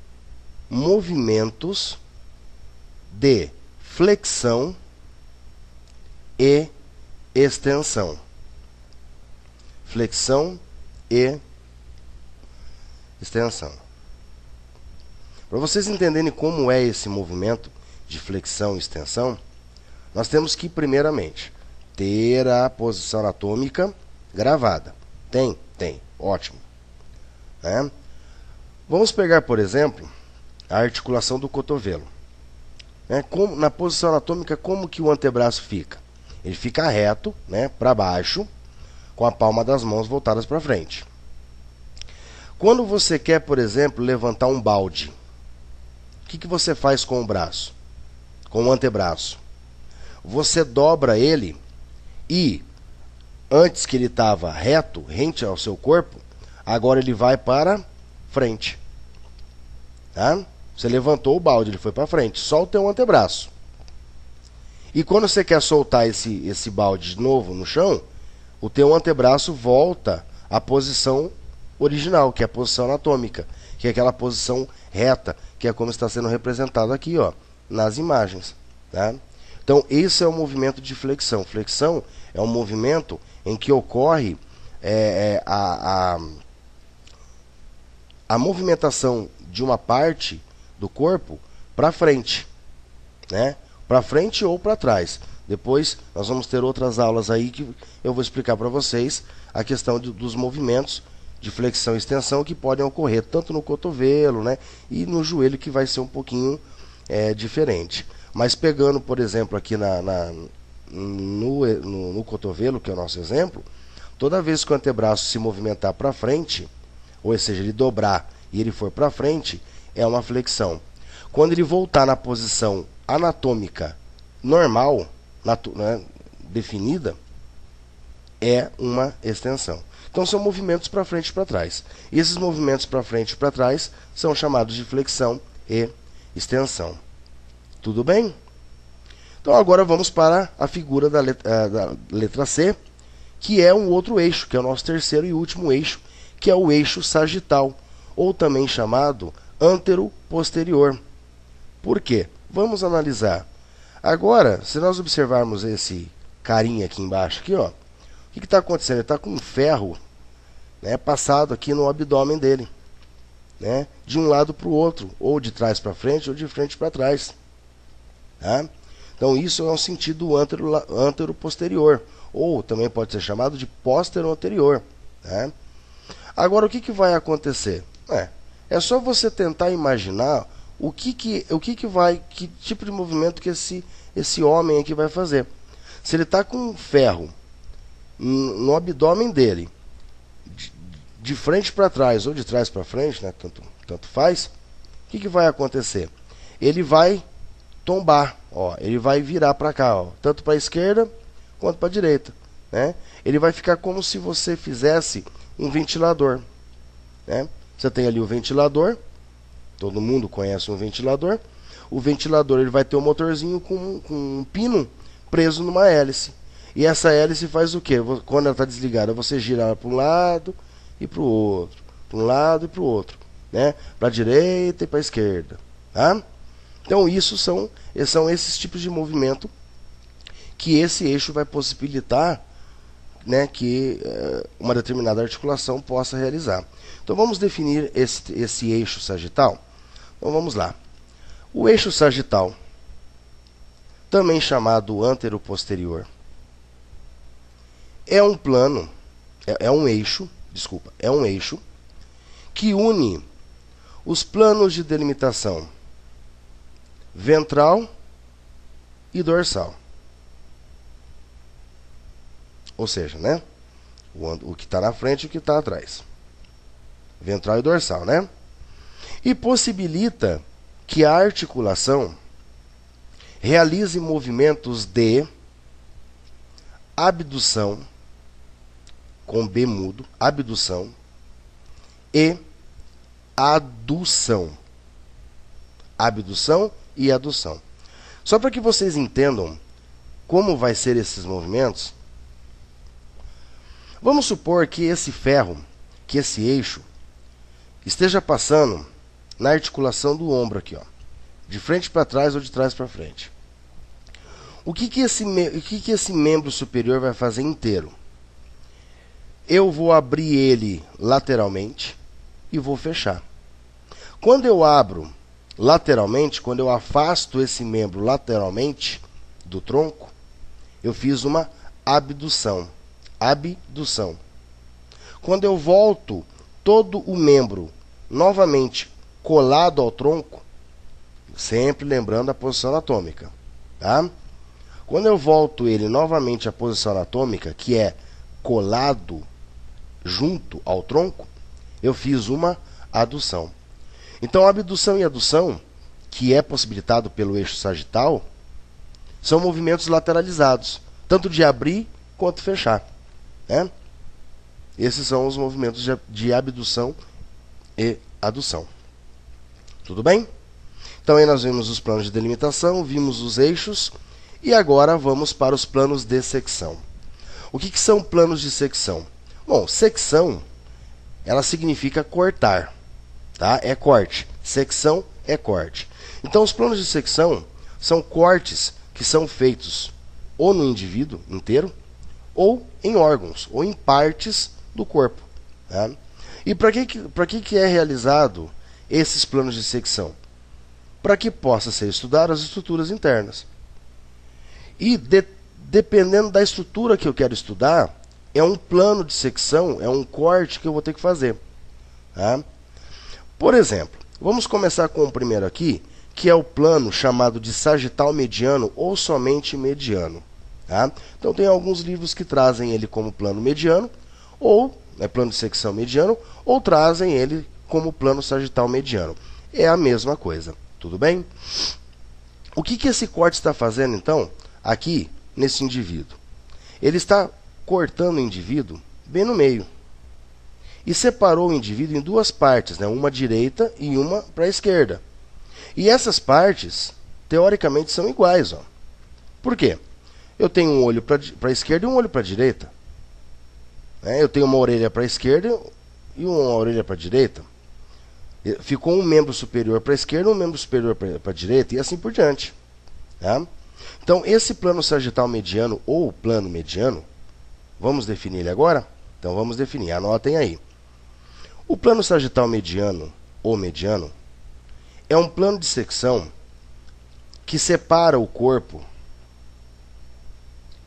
movimentos de flexão e extensão. Flexão e extensão. Para vocês entenderem como é esse movimento de flexão e extensão, nós temos que, primeiramente, ter a posição anatômica gravada. Tem? Tem. Ótimo. Né? Vamos pegar, por exemplo, a articulação do cotovelo. Né? Na posição anatômica, como que o antebraço fica? Ele fica reto, né, para baixo, com a palma das mãos voltadas para frente. Quando você quer, por exemplo, levantar um balde, o que você faz com o braço? Com o antebraço? Você dobra ele e, antes que ele estava reto, rente ao seu corpo, agora ele vai para frente. Tá? Você levantou o balde, ele foi para frente. Só o teu antebraço. E quando você quer soltar esse balde de novo no chão, o teu antebraço volta à posição original, que é a posição anatômica, que é aquela posição reta, que é como está sendo representado aqui, ó, nas imagens. Tá? Então, esse é o movimento de flexão. Flexão é um movimento em que ocorre a movimentação de uma parte do corpo para frente, né? Para frente ou para trás. Depois nós vamos ter outras aulas aí que eu vou explicar para vocês a questão dos movimentos de flexão e extensão que podem ocorrer tanto no cotovelo, né, e no joelho, que vai ser um pouquinho diferente. Mas pegando, por exemplo, aqui no cotovelo, que é o nosso exemplo, toda vez que o antebraço se movimentar para frente, ou seja, ele dobrar e ele for para frente, é uma flexão. Quando ele voltar na posição anatômica normal, né, definida, é uma extensão. Então são movimentos para frente e para trás. E esses movimentos para frente e para trás são chamados de flexão e extensão. Tudo bem? Então agora vamos para a figura da letra C, que é um outro eixo, que é o nosso terceiro e último eixo, que é o eixo sagital, ou também chamado antero-posterior. Por quê? Vamos analisar. Agora, se nós observarmos esse carinha aqui embaixo, aqui, ó, o que está acontecendo? Ele está com um ferro, né, passado aqui no abdômen dele, né, de um lado para o outro, ou de trás para frente, ou de frente para trás. Tá? Então isso é um sentido antero-posterior, ou também pode ser chamado de póstero-anterior. Tá? Agora, o que vai acontecer? É só você tentar imaginar que tipo de movimento que esse homem aqui vai fazer. Se ele está com um ferro no abdômen dele, de frente para trás ou de trás para frente, né, tanto faz, o que vai acontecer? Ele vai tombar, ó, ele vai virar para cá, ó, tanto para a esquerda quanto para a direita, né? Ele vai ficar como se você fizesse um ventilador, né? Você tem ali o ventilador, todo mundo conhece um ventilador. O ventilador, ele vai ter um motorzinho com um pino preso numa hélice. E essa hélice faz o quê? Quando ela está desligada, você gira ela para um lado e para o outro, para um lado e para o outro, né? Para a direita e para a esquerda, tá? Então isso são esses tipos de movimento que esse eixo vai possibilitar, né, que uma determinada articulação possa realizar. Então vamos definir esse eixo sagital. Então vamos lá. O eixo sagital, também chamado antero-posterior, é um plano, é um eixo que une os planos de delimitação ventral e dorsal. Ou seja, né, o que está na frente e o que está atrás. Ventral e dorsal, né? E possibilita que a articulação realize movimentos de abdução, com B mudo, abdução, e adução. Abdução e adução. Só para que vocês entendam como vai ser esses movimentos, vamos supor que esse ferro, que esse eixo, esteja passando na articulação do ombro aqui, ó, de frente para trás ou de trás para frente. O que esse membro superior vai fazer inteiro? Eu vou abrir ele lateralmente e vou fechar. Quando eu abro lateralmente, quando eu afasto esse membro lateralmente do tronco, eu fiz uma abdução. Abdução. Quando eu volto todo o membro novamente colado ao tronco, sempre lembrando a posição anatômica, tá? Quando eu volto ele novamente à posição anatômica, que é colado junto ao tronco, eu fiz uma adução. Então, a abdução e adução, que é possibilitado pelo eixo sagital, são movimentos lateralizados, tanto de abrir quanto fechar, né? Esses são os movimentos de abdução e adução. Tudo bem? Então aí nós vimos os planos de delimitação, vimos os eixos, e agora vamos para os planos de secção. O que são planos de secção? Bom, secção, ela significa cortar, tá? É corte. Secção é corte. Então os planos de secção são cortes que são feitos ou no indivíduo inteiro, ou em órgãos, ou em partes do corpo, tá? E para que é realizado esses planos de secção? Para que possa ser estudado as estruturas internas. E dependendo da estrutura que eu quero estudar, é um plano de secção, é um corte que eu vou ter que fazer. Tá? Por exemplo, vamos começar com o primeiro aqui, que é o plano chamado de sagital mediano ou somente mediano. Tá? Então, tem alguns livros que trazem ele como plano mediano, ou plano de secção mediano, ou trazem ele como plano sagital mediano. É a mesma coisa, tudo bem? O que esse corte está fazendo, então, aqui nesse indivíduo? Ele está cortando o indivíduo bem no meio. E separou o indivíduo em duas partes, né? Uma direita e uma para a esquerda. E essas partes, teoricamente, são iguais. Ó. Por quê? Eu tenho um olho para a esquerda e um olho para a direita. Eu tenho uma orelha para a esquerda e uma orelha para a direita. Ficou um membro superior para a esquerda e um membro superior para a direita, e assim por diante. Tá? Então, esse plano sagital mediano ou plano mediano, vamos definir ele agora? Então, vamos definir. Anotem aí. O plano sagital mediano ou mediano é um plano de secção que separa o corpo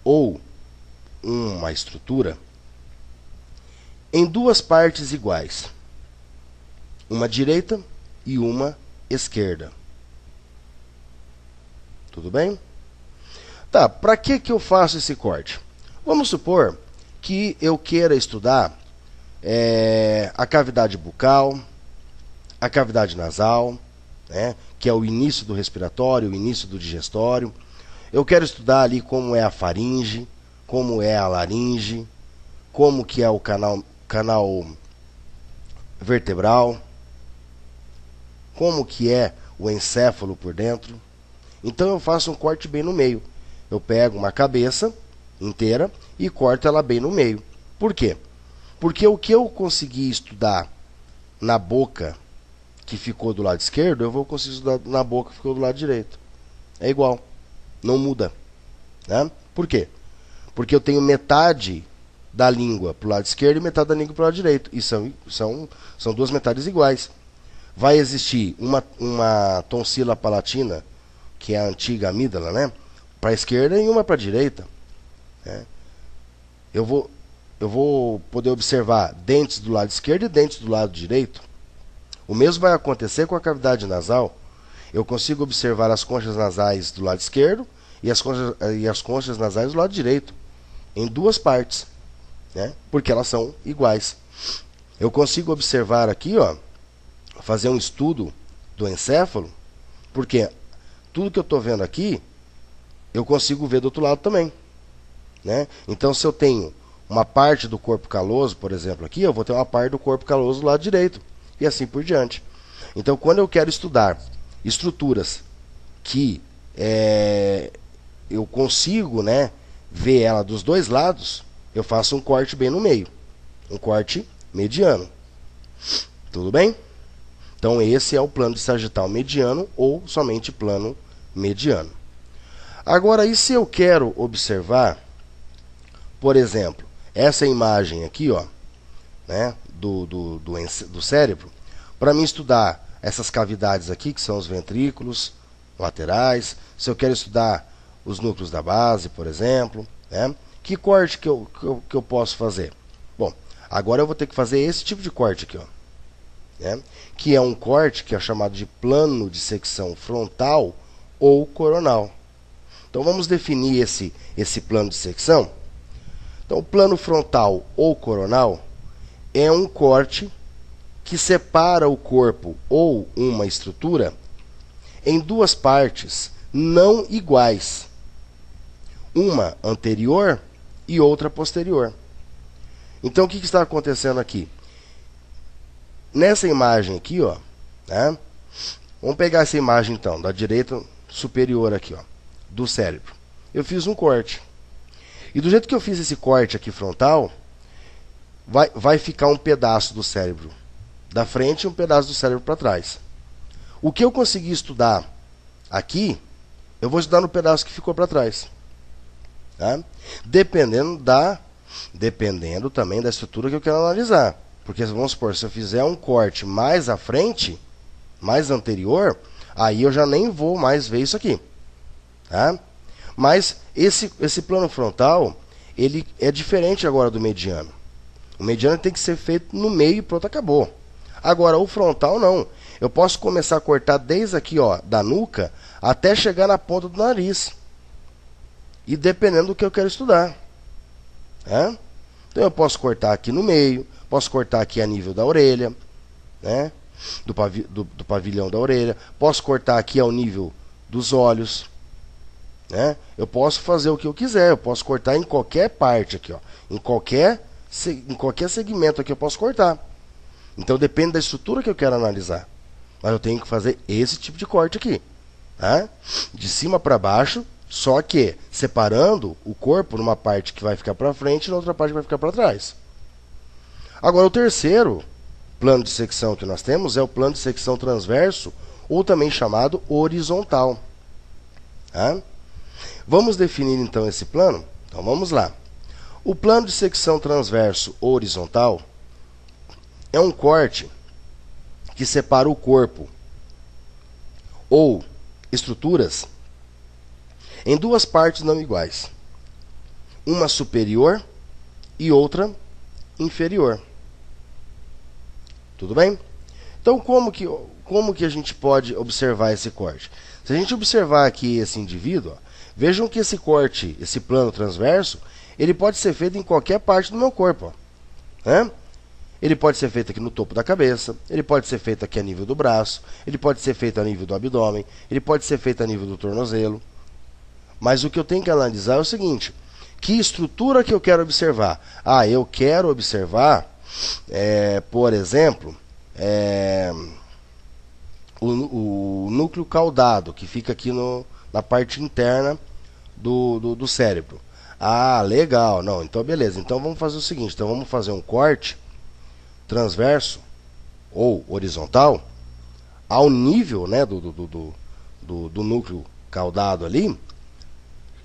ou uma estrutura em duas partes iguais, uma direita e uma esquerda. Tudo bem? Tá, para que eu faço esse corte? Vamos supor que eu queira estudar a cavidade bucal, a cavidade nasal, né, que é o início do respiratório, o início do digestório. Eu quero estudar ali como é a faringe, como é a laringe, como que é o canal vertebral, como que é o encéfalo por dentro. Então eu faço um corte bem no meio. Eu pego uma cabeça inteira e corto ela bem no meio. Por quê? Porque o que eu consegui estudar na boca que ficou do lado esquerdo, eu vou conseguir estudar na boca que ficou do lado direito. É igual. Não muda. Né? Por quê? Porque eu tenho metade da língua para o lado esquerdo e metade da língua para o lado direito. E são duas metades iguais. Vai existir uma tonsila palatina, que é a antiga amígdala, né? Para a esquerda e uma para a direita. Né? Eu vou poder observar dentes do lado esquerdo e dentes do lado direito. O mesmo vai acontecer com a cavidade nasal. Eu consigo observar as conchas nasais do lado esquerdo e as conchas nasais do lado direito, em duas partes, né? Porque elas são iguais. Eu consigo observar aqui, ó, fazer um estudo do encéfalo, porque tudo que eu estou vendo aqui, eu consigo ver do outro lado também. Né? Então, se eu tenho uma parte do corpo caloso, por exemplo, aqui, eu vou ter uma parte do corpo caloso do lado direito, e assim por diante. Então, quando eu quero estudar estruturas que eu consigo, né, ver ela dos dois lados, eu faço um corte bem no meio, um corte mediano. Tudo bem? Então, esse é o plano de sagital mediano ou somente plano mediano. Agora, e se eu quero observar, por exemplo, essa imagem aqui, ó, né, do cérebro, para mim estudar essas cavidades aqui, que são os ventrículos laterais, se eu quero estudar os núcleos da base, por exemplo, né, que corte que eu posso fazer? Bom, agora eu vou ter que fazer esse tipo de corte aqui, ó, né, que é um corte que é chamado de plano de secção frontal ou coronal. Então vamos definir esse plano de secção. Então, o plano frontal ou coronal é um corte que separa o corpo ou uma estrutura em duas partes não iguais, uma anterior e outra posterior. Então, o que está acontecendo aqui? Nessa imagem aqui, ó, né? Vamos pegar essa imagem então, da direita superior aqui, ó, do cérebro. Eu fiz um corte. E do jeito que eu fiz esse corte aqui frontal, vai ficar um pedaço do cérebro da frente e um pedaço do cérebro para trás. O que eu consegui estudar aqui, eu vou estudar no pedaço que ficou para trás. Tá? Dependendo também da estrutura que eu quero analisar. Porque, vamos supor, se eu fizer um corte mais à frente, mais anterior, aí eu já nem vou mais ver isso aqui. Tá? Mas esse plano frontal, ele é diferente agora do mediano. O mediano tem que ser feito no meio e pronto, acabou. Agora, o frontal não. Eu posso começar a cortar desde aqui, ó, da nuca, até chegar na ponta do nariz. E dependendo do que eu quero estudar. Né? Então eu posso cortar aqui no meio, posso cortar aqui a nível da orelha, né? do pavilhão da orelha, posso cortar aqui ao nível dos olhos. Né? Eu posso fazer o que eu quiser, eu posso cortar em qualquer parte aqui, ó, em qualquer segmento aqui eu posso cortar. Então depende da estrutura que eu quero analisar. Mas eu tenho que fazer esse tipo de corte aqui, tá? De cima para baixo, só que separando o corpo numa parte que vai ficar para frente e na outra parte que vai ficar para trás. Agora o terceiro plano de secção que nós temos é o plano de secção transverso, ou também chamado horizontal. Tá? Vamos definir então esse plano? Então vamos lá. O plano de secção transverso horizontal é um corte que separa o corpo ou estruturas em duas partes não iguais. Uma superior e outra inferior. Tudo bem? Então, como que a gente pode observar esse corte? Se a gente observar aqui esse indivíduo, ó, vejam que esse corte, esse plano transverso, ele pode ser feito em qualquer parte do meu corpo. Ó, né? Ele pode ser feito aqui no topo da cabeça, ele pode ser feito aqui a nível do braço, ele pode ser feito a nível do abdômen, ele pode ser feito a nível do tornozelo. Mas o que eu tenho que analisar é o seguinte: que estrutura que eu quero observar? Ah, eu quero observar, por exemplo, o núcleo caudado, que fica aqui na parte interna do cérebro. Ah, legal. Não, então beleza. Então vamos fazer o seguinte: então vamos fazer um corte transverso ou horizontal ao nível, né, do núcleo caudado ali,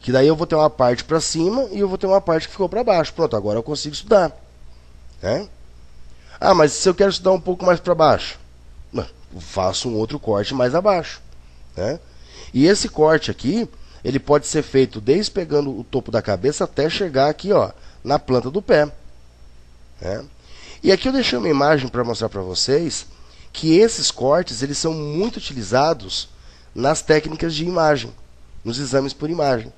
que daí eu vou ter uma parte para cima e eu vou ter uma parte que ficou para baixo. Pronto, agora eu consigo estudar. Né? Ah, mas se eu quero estudar um pouco mais para baixo, faço um outro corte mais abaixo. Né? E esse corte aqui, ele pode ser feito desde pegando o topo da cabeça até chegar aqui, ó, na planta do pé. Né? E aqui eu deixei uma imagem para mostrar para vocês que esses cortes eles são muito utilizados nas técnicas de imagem, nos exames por imagem,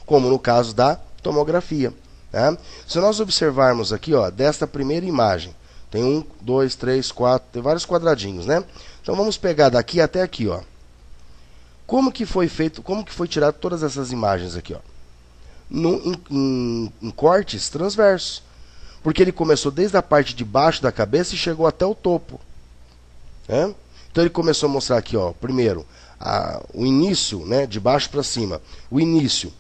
como no caso da tomografia. Né? Se nós observarmos aqui, ó, desta primeira imagem, tem 1, 2, 3, 4, tem vários quadradinhos, né? Então vamos pegar daqui até aqui, ó. Como que foi feito, como que foi tirado todas essas imagens aqui, ó? Em cortes transversos. Porque ele começou desde a parte de baixo da cabeça e chegou até o topo. Né? Então ele começou a mostrar aqui, ó, primeiro, o início, né, de baixo para cima, o início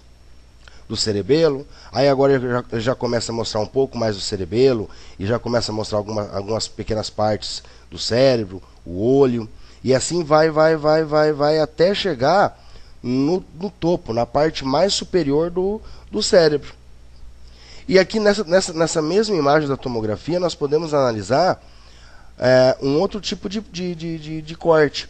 do cerebelo. Aí agora ele já começa a mostrar um pouco mais do cerebelo e já começa a mostrar algumas pequenas partes do cérebro, o olho. E assim vai até chegar no topo, na parte mais superior do cérebro. E aqui nessa mesma imagem da tomografia nós podemos analisar um outro tipo de corte.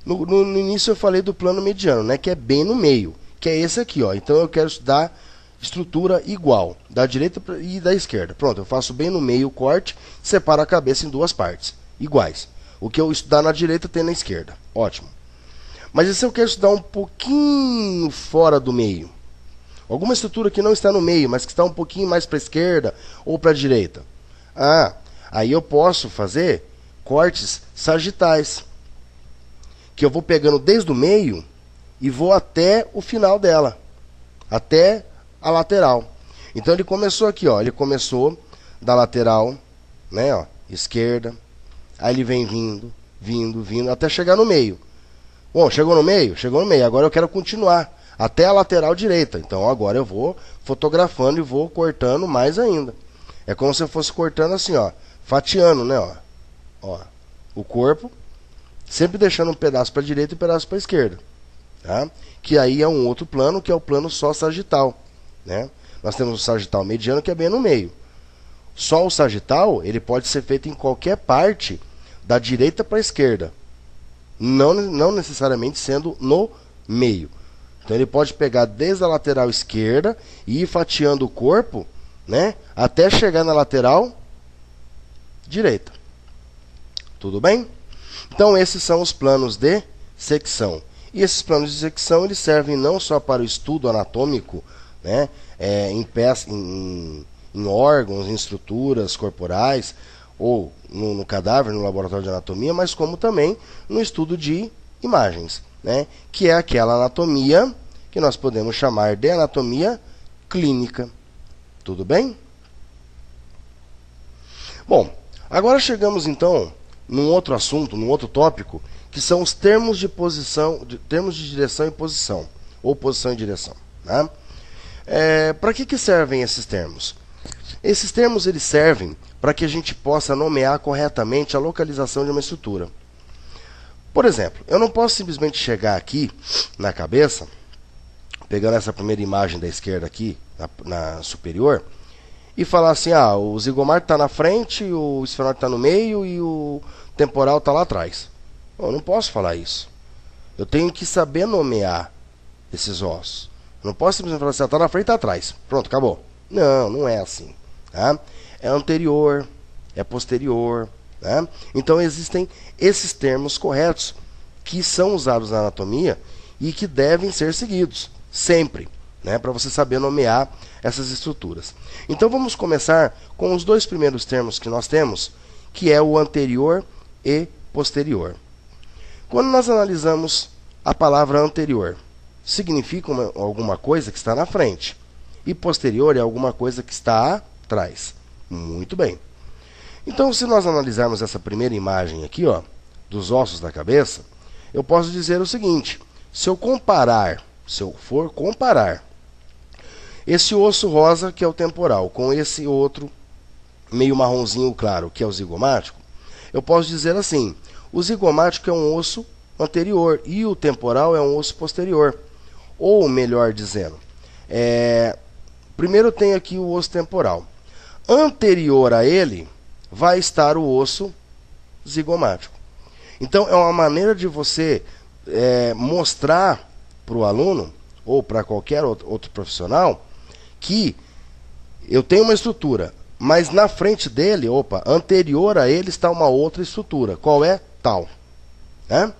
No início eu falei do plano mediano, né, que é bem no meio, que é esse aqui. Ó. Então eu quero estudar estrutura igual, da direita e da esquerda. Pronto, eu faço bem no meio o corte, separo a cabeça em duas partes, iguais. O que eu estudar na direita tem na esquerda. Ótimo. Mas e se eu quero estudar um pouquinho fora do meio? Alguma estrutura que não está no meio, mas que está um pouquinho mais para a esquerda ou para a direita. Ah, aí eu posso fazer cortes sagitais. Que eu vou pegando desde o meio e vou até o final dela. Até a lateral. Então ele começou aqui, ó. Ele começou da lateral, né, ó, esquerda. Aí ele vem vindo, até chegar no meio. Bom, chegou no meio? Chegou no meio. Agora eu quero continuar até a lateral direita. Então agora eu vou fotografando e vou cortando mais ainda. É como se eu fosse cortando assim, ó, fatiando, né, ó, o corpo, sempre deixando um pedaço para a direita e um pedaço para a esquerda, tá? Que aí é um outro plano, que é o plano só sagital, né? Nós temos o sagital mediano, que é bem no meio. Só o sagital, ele pode ser feito em qualquer parte da direita para a esquerda, não necessariamente sendo no meio. Então ele pode pegar desde a lateral esquerda e ir fatiando o corpo, né, até chegar na lateral direita. Tudo bem? Então esses são os planos de secção. E esses planos de secção eles servem não só para o estudo anatômico, né, em órgãos, em estruturas corporais, ou no cadáver, no laboratório de anatomia, mas como também no estudo de imagens, né, que é aquela anatomia que nós podemos chamar de anatomia clínica. Tudo bem? Bom, agora chegamos então num outro assunto, num outro tópico, que são os termos de posição, termos de direção e posição, ou posição e direção. Né? Para que servem esses termos? Esses termos eles servem para que a gente possa nomear corretamente a localização de uma estrutura. Por exemplo, eu não posso simplesmente chegar aqui na cabeça, pegando essa primeira imagem da esquerda aqui, na superior, e falar assim, o zigomarco está na frente, o esfenóide está no meio e o temporal está lá atrás. Eu não posso falar isso. Eu tenho que saber nomear esses ossos. Eu não posso simplesmente falar assim, está na frente e está atrás. Pronto, acabou. Não, não é assim. Tá? É anterior, é posterior. Tá? Então existem esses termos corretos que são usados na anatomia e que devem ser seguidos, sempre, né? Para você saber nomear essas estruturas. Então vamos começar com os dois primeiros termos que nós temos, que é o anterior e posterior. Quando nós analisamos a palavra anterior, significa alguma coisa que está na frente, e posterior é alguma coisa que está atrás. Muito bem. Então, se nós analisarmos essa primeira imagem aqui, dos ossos da cabeça, eu posso dizer o seguinte: se eu for comparar esse osso rosa, que é o temporal, com esse outro meio marronzinho claro, que é o zigomático, eu posso dizer assim: o zigomático é um osso anterior e o temporal é um osso posterior. Ou, melhor dizendo, primeiro tem aqui o osso temporal. Anterior a ele vai estar o osso zigomático. Então, é uma maneira de você mostrar para o aluno, ou para qualquer outro profissional, que eu tenho uma estrutura, mas na frente dele, anterior a ele está uma outra estrutura. Qual é? Tal. Né?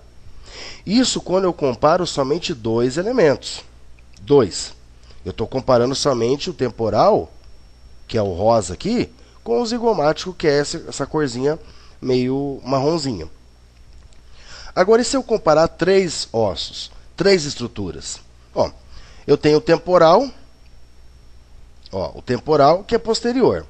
Isso quando eu comparo somente dois elementos. Dois. Eu estou comparando somente o temporal, que é o rosa aqui, com o zigomático, que é essa corzinha meio marronzinha. Agora, e se eu comparar três ossos, três estruturas? Eu tenho o temporal, que é posterior.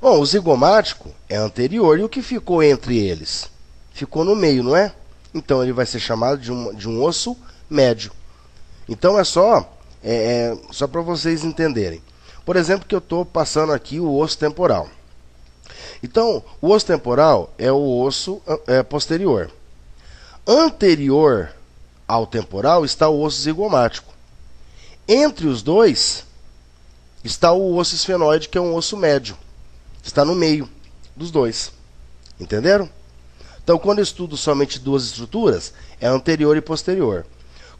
O zigomático é anterior, e o que ficou entre eles? Ficou no meio, não é? Então, ele vai ser chamado de um osso médio. Então, é só para vocês entenderem. Por exemplo, que eu estou passando aqui o osso temporal. Então, o osso temporal é o osso posterior. Anterior ao temporal está o osso zigomático. Entre os dois está o osso esfenóide, que é um osso médio. Está no meio dos dois. Entenderam? Então, quando eu estudo somente duas estruturas, é anterior e posterior.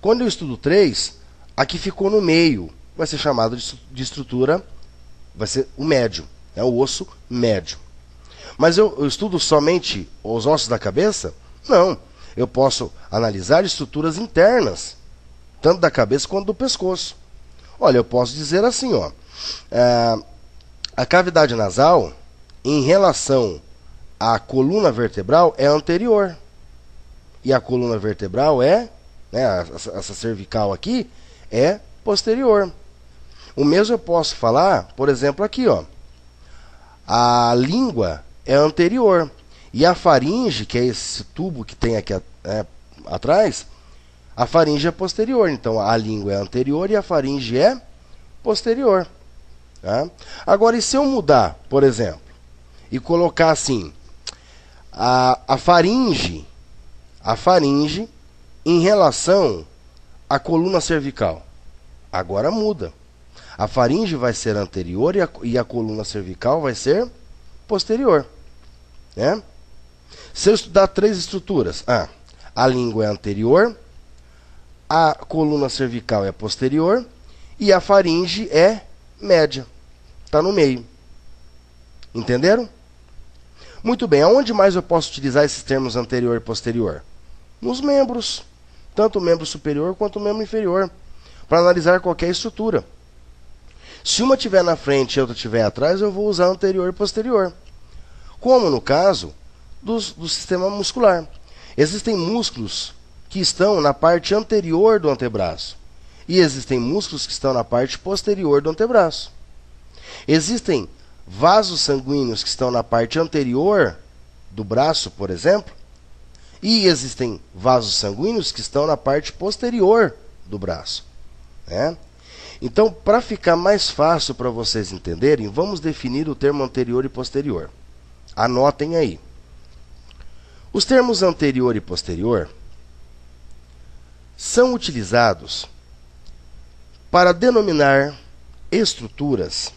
Quando eu estudo três, a que ficou no meio vai ser chamado de estrutura, vai ser o médio, o osso médio. Mas eu estudo somente os ossos da cabeça? Não. Eu posso analisar estruturas internas, tanto da cabeça quanto do pescoço. Olha, eu posso dizer assim, a cavidade nasal, em relação à coluna vertebral, é anterior. E a coluna vertebral essa cervical aqui, é posterior. O mesmo eu posso falar, por exemplo, aqui, a língua é anterior. E a faringe, que é esse tubo que tem aqui atrás, a faringe é posterior. Então, a língua é anterior e a faringe é posterior. Tá? Agora, e se eu mudar, por exemplo, e colocar assim, a faringe em relação à coluna cervical? Agora muda. A faringe vai ser anterior e a coluna cervical vai ser posterior. Né? Se eu estudar três estruturas, a língua é anterior, a coluna cervical é posterior e a faringe é média. Está no meio. Entenderam? Muito bem, aonde mais eu posso utilizar esses termos anterior e posterior? Nos membros, tanto o membro superior quanto o membro inferior, para analisar qualquer estrutura. Se uma estiver na frente e a outra estiver atrás, eu vou usar anterior e posterior. Como no caso do sistema muscular. Existem músculos que estão na parte anterior do antebraço e existem músculos que estão na parte posterior do antebraço. Existem vasos sanguíneos que estão na parte anterior do braço, por exemplo, e existem vasos sanguíneos que estão na parte posterior do braço, né? Então, para ficar mais fácil para vocês entenderem, vamos definir o termo anterior e posterior. Anotem aí. Os termos anterior e posterior são utilizados para denominar estruturas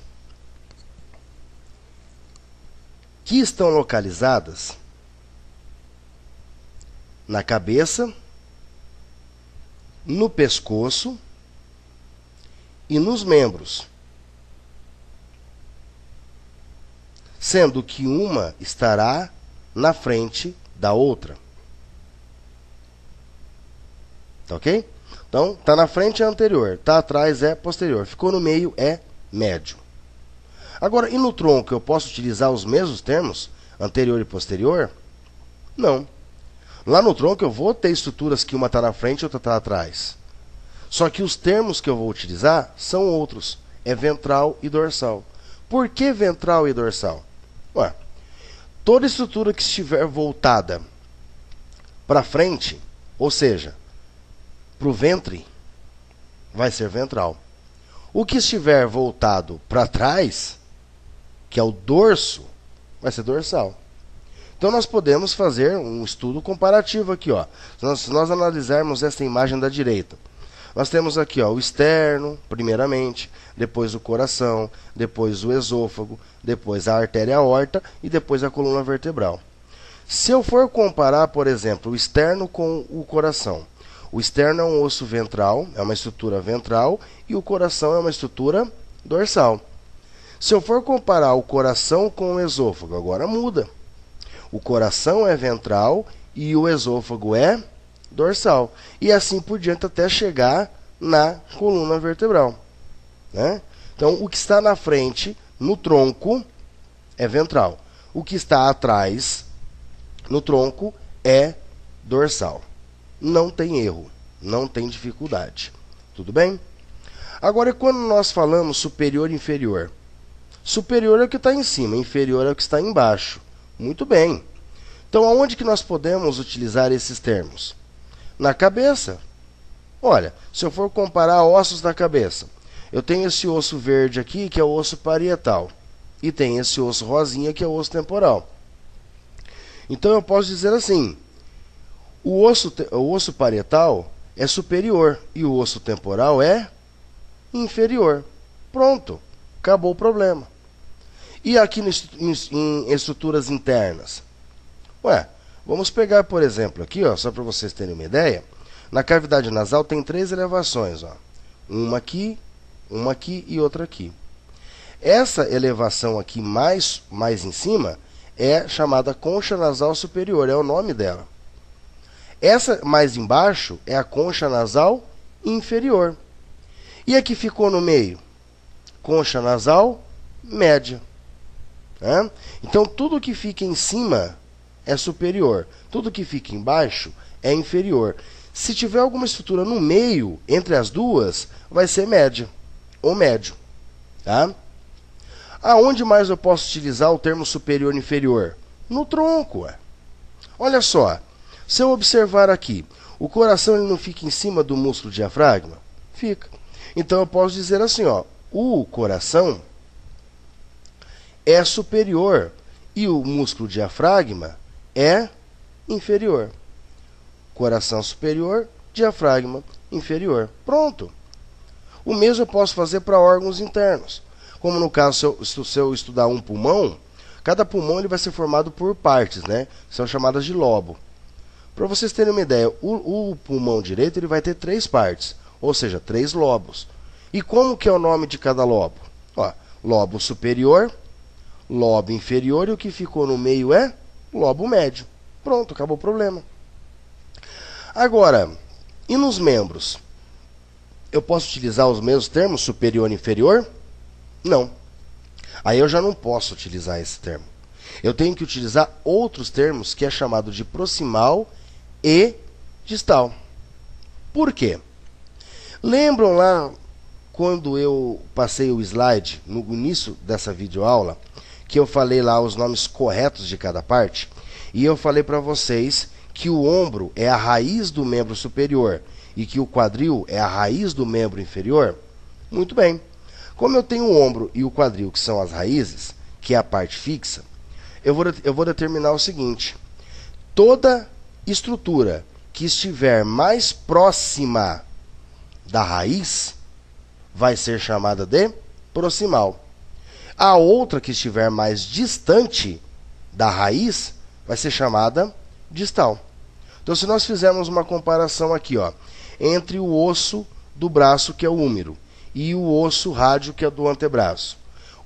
que estão localizadas na cabeça, no pescoço e nos membros, sendo que uma estará na frente da outra. Tá ok? Então, está na frente é anterior, está atrás é posterior, ficou no meio é médio. Agora, e no tronco eu posso utilizar os mesmos termos, anterior e posterior? Não. Lá no tronco eu vou ter estruturas que uma está na frente e outra está atrás. Só que os termos que eu vou utilizar são outros. É ventral e dorsal. Por que ventral e dorsal? Ué, toda estrutura que estiver voltada para frente, ou seja, para o ventre, vai ser ventral. O que estiver voltado para trás, que é o dorso, vai ser dorsal. Então nós podemos fazer um estudo comparativo aqui, ó. Se nós analisarmos essa imagem da direita, nós temos aqui, ó, o externo, primeiramente, depois o coração, depois o esôfago, depois a artéria aorta e depois a coluna vertebral. Se eu for comparar, por exemplo, o externo com o coração, o externo é um osso ventral, é uma estrutura ventral, e o coração é uma estrutura dorsal. Se eu for comparar o coração com o esôfago, agora muda. O coração é ventral e o esôfago é dorsal. E assim por diante até chegar na coluna vertebral, né? Então, o que está na frente, no tronco, é ventral. O que está atrás, no tronco, é dorsal. Não tem erro, não tem dificuldade. Tudo bem? Agora, quando nós falamos superior e inferior? Superior é o que está em cima, inferior é o que está embaixo. Muito bem. Então, aonde que nós podemos utilizar esses termos? Na cabeça. Olha, se eu for comparar ossos da cabeça, eu tenho esse osso verde aqui, que é o osso parietal, e tem esse osso rosinha, que é o osso temporal. Então, eu posso dizer assim, o osso parietal é superior e o osso temporal é inferior. Pronto, acabou o problema. E aqui em estruturas internas? Ué, vamos pegar, por exemplo, aqui, ó, só para vocês terem uma ideia. Na cavidade nasal tem 3 elevações, ó. Uma aqui e outra aqui. Essa elevação aqui mais em cima é chamada concha nasal superior, é o nome dela. Essa mais embaixo é a concha nasal inferior. E a que ficou no meio? Concha nasal média. Né? Então, tudo que fica em cima é superior. Tudo que fica embaixo é inferior. Se tiver alguma estrutura no meio, entre as duas, vai ser média ou médio. Tá? Aonde mais eu posso utilizar o termo superior e inferior? No tronco. Ué. Olha só, se eu observar aqui, o coração ele não fica em cima do músculo diafragma? Fica. Então eu posso dizer assim, ó, o coração é superior e o músculo diafragma é inferior. Coração superior, diafragma inferior. Pronto. O mesmo eu posso fazer para órgãos internos. Como no caso, se eu estudar um pulmão, cada pulmão ele vai ser formado por partes, né? São chamadas de lobo. Para vocês terem uma ideia, o pulmão direito ele vai ter 3 partes, ou seja, 3 lobos. E como que é o nome de cada lobo? Ó, lobo superior, lobo inferior, e o que ficou no meio é lobo médio. Pronto, acabou o problema. Agora, e nos membros? Eu posso utilizar os mesmos termos, superior e inferior? Não. Aí eu já não posso utilizar esse termo. Eu tenho que utilizar outros termos que é chamado de proximal e distal. Por quê? Lembram lá quando eu passei o slide no início dessa videoaula, que eu falei lá os nomes corretos de cada parte? E eu falei para vocês que o ombro é a raiz do membro superior e que o quadril é a raiz do membro inferior? Muito bem. Como eu tenho o ombro e o quadril, que são as raízes, que é a parte fixa, eu vou determinar o seguinte: toda estrutura que estiver mais próxima da raiz vai ser chamada de proximal. A outra que estiver mais distante da raiz vai ser chamada distal. Então, se nós fizermos uma comparação aqui, ó, entre o osso do braço, que é o húmero, e o osso rádio, que é do antebraço.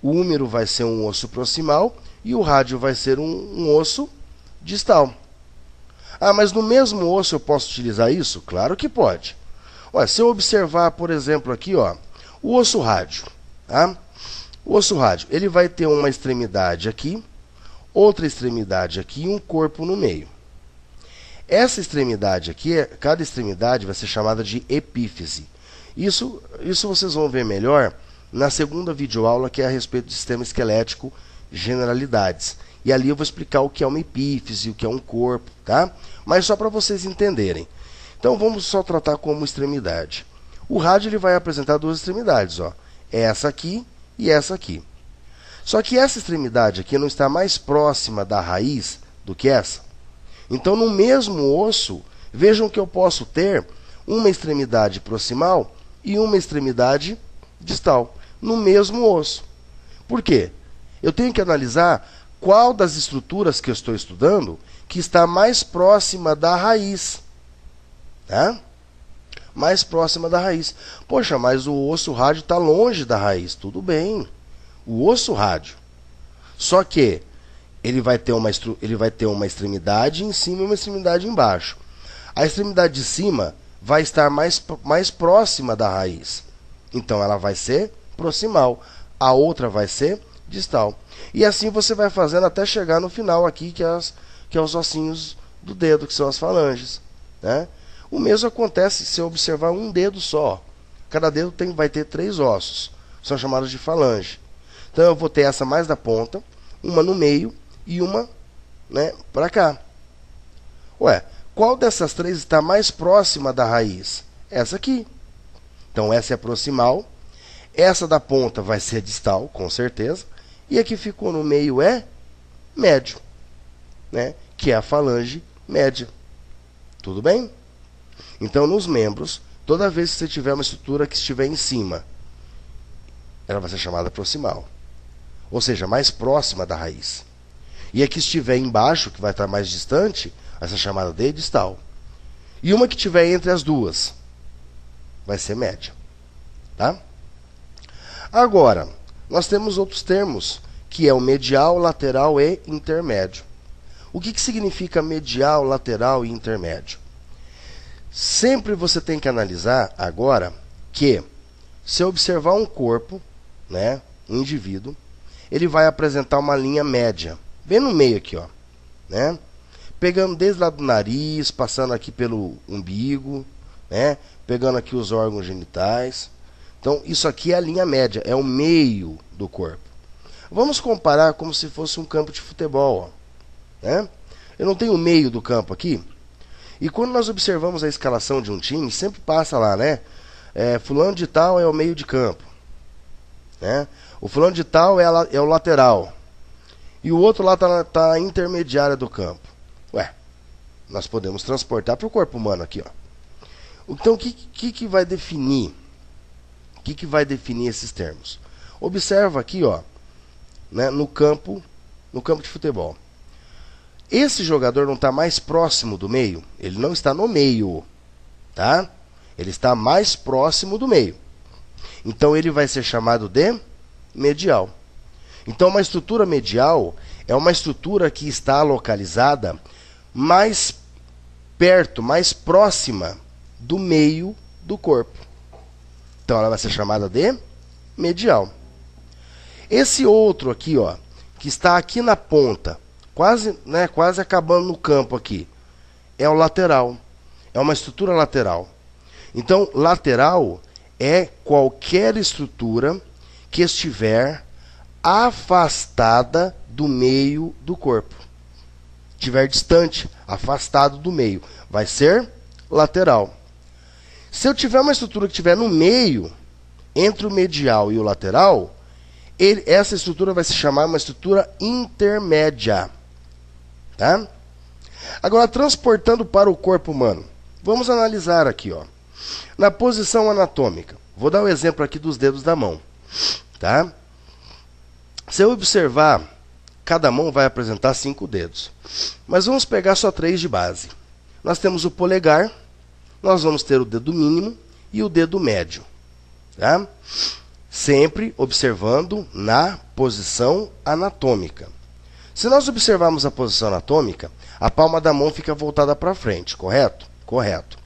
O húmero vai ser um osso proximal e o rádio vai ser um osso distal. Ah, mas no mesmo osso eu posso utilizar isso? Claro que pode. Olha, se eu observar, por exemplo, aqui, ó, o osso rádio. Tá? O osso rádio, ele vai ter uma extremidade aqui, outra extremidade aqui e um corpo no meio. Essa extremidade aqui, cada extremidade vai ser chamada de epífise. Isso vocês vão ver melhor na segunda videoaula, que é a respeito do sistema esquelético, generalidades. E ali eu vou explicar o que é uma epífise, o que é um corpo, tá? Mas só para vocês entenderem. Então vamos só tratar como extremidade. O rádio ele vai apresentar 2 extremidades, ó. Essa aqui e essa aqui. Só que essa extremidade aqui não está mais próxima da raiz do que essa. Então, no mesmo osso, vejam que eu posso ter uma extremidade proximal e uma extremidade distal, no mesmo osso. Por quê? Eu tenho que analisar qual das estruturas que eu estou estudando que está mais próxima da raiz. Tá? Mais próxima da raiz. Poxa, mas o osso rádio está longe da raiz. Tudo bem. O osso rádio. Só que ele vai ter uma extremidade em cima e uma extremidade embaixo. A extremidade de cima vai estar mais próxima da raiz. Então ela vai ser proximal. A outra vai ser distal. E assim você vai fazendo até chegar no final aqui, que é os ossinhos do dedo, que são as falanges. Né? O mesmo acontece se eu observar um dedo só. Cada dedo vai ter 3 ossos. São chamados de falange. Então eu vou ter essa mais da ponta, uma no meio e uma, né, para cá. Ué, qual dessas 3 está mais próxima da raiz? Essa aqui. Então essa é proximal. Essa da ponta vai ser distal, com certeza. E a que ficou no meio é médio, né, que é a falange média. Tudo bem? Então, nos membros, toda vez que você tiver uma estrutura que estiver em cima, ela vai ser chamada proximal. Ou seja, mais próxima da raiz. E a que estiver embaixo, que vai estar mais distante, vai ser chamada de distal. E uma que estiver entre as duas, vai ser média. Tá? Agora, nós temos outros termos, que é o medial, lateral e intermédio. O que significa medial, lateral e intermédio? Sempre você tem que analisar agora que, se observar um corpo, né, um indivíduo, ele vai apresentar uma linha média, bem no meio aqui, ó, né? Pegando desde lá do nariz, passando aqui pelo umbigo, né? Pegando aqui os órgãos genitais. Então, isso aqui é a linha média, é o meio do corpo. Vamos comparar como se fosse um campo de futebol, ó, né? Eu não tenho o meio do campo aqui. E quando nós observamos a escalação de um time, sempre passa lá, né? Fulano de tal é o meio de campo, né? O fulano de tal é o lateral. E o outro lá está intermediária do campo. Ué, nós podemos transportar para o corpo humano aqui, ó. Então, o que vai definir? O que vai definir esses termos? Observa aqui, ó, né, no campo de futebol. esse jogador não está mais próximo do meio? Ele não está no meio, tá? Ele está mais próximo do meio. Então, ele vai ser chamado de medial. Então, uma estrutura medial é uma estrutura que está localizada mais perto, mais próxima do meio do corpo. Então, ela vai ser chamada de medial. Esse outro aqui, ó, que está aqui na ponta, quase acabando no campo aqui, é o lateral. É uma estrutura lateral. Então, lateral é qualquer estrutura que estiver afastada do meio do corpo. Estiver distante, afastado do meio, vai ser lateral. Se eu tiver uma estrutura que estiver no meio, entre o medial e o lateral, essa estrutura vai se chamar uma estrutura intermédia. Tá? Agora, transportando para o corpo humano, vamos analisar aqui, ó. Na posição anatômica, vou dar o exemplo aqui dos dedos da mão. Tá? Se eu observar, cada mão vai apresentar 5 dedos. Mas vamos pegar só 3 de base. Nós temos o polegar, nós vamos ter o dedo mínimo e o dedo médio. Tá? Sempre observando na posição anatômica. Se nós observarmos a posição anatômica, a palma da mão fica voltada para frente, correto? Correto.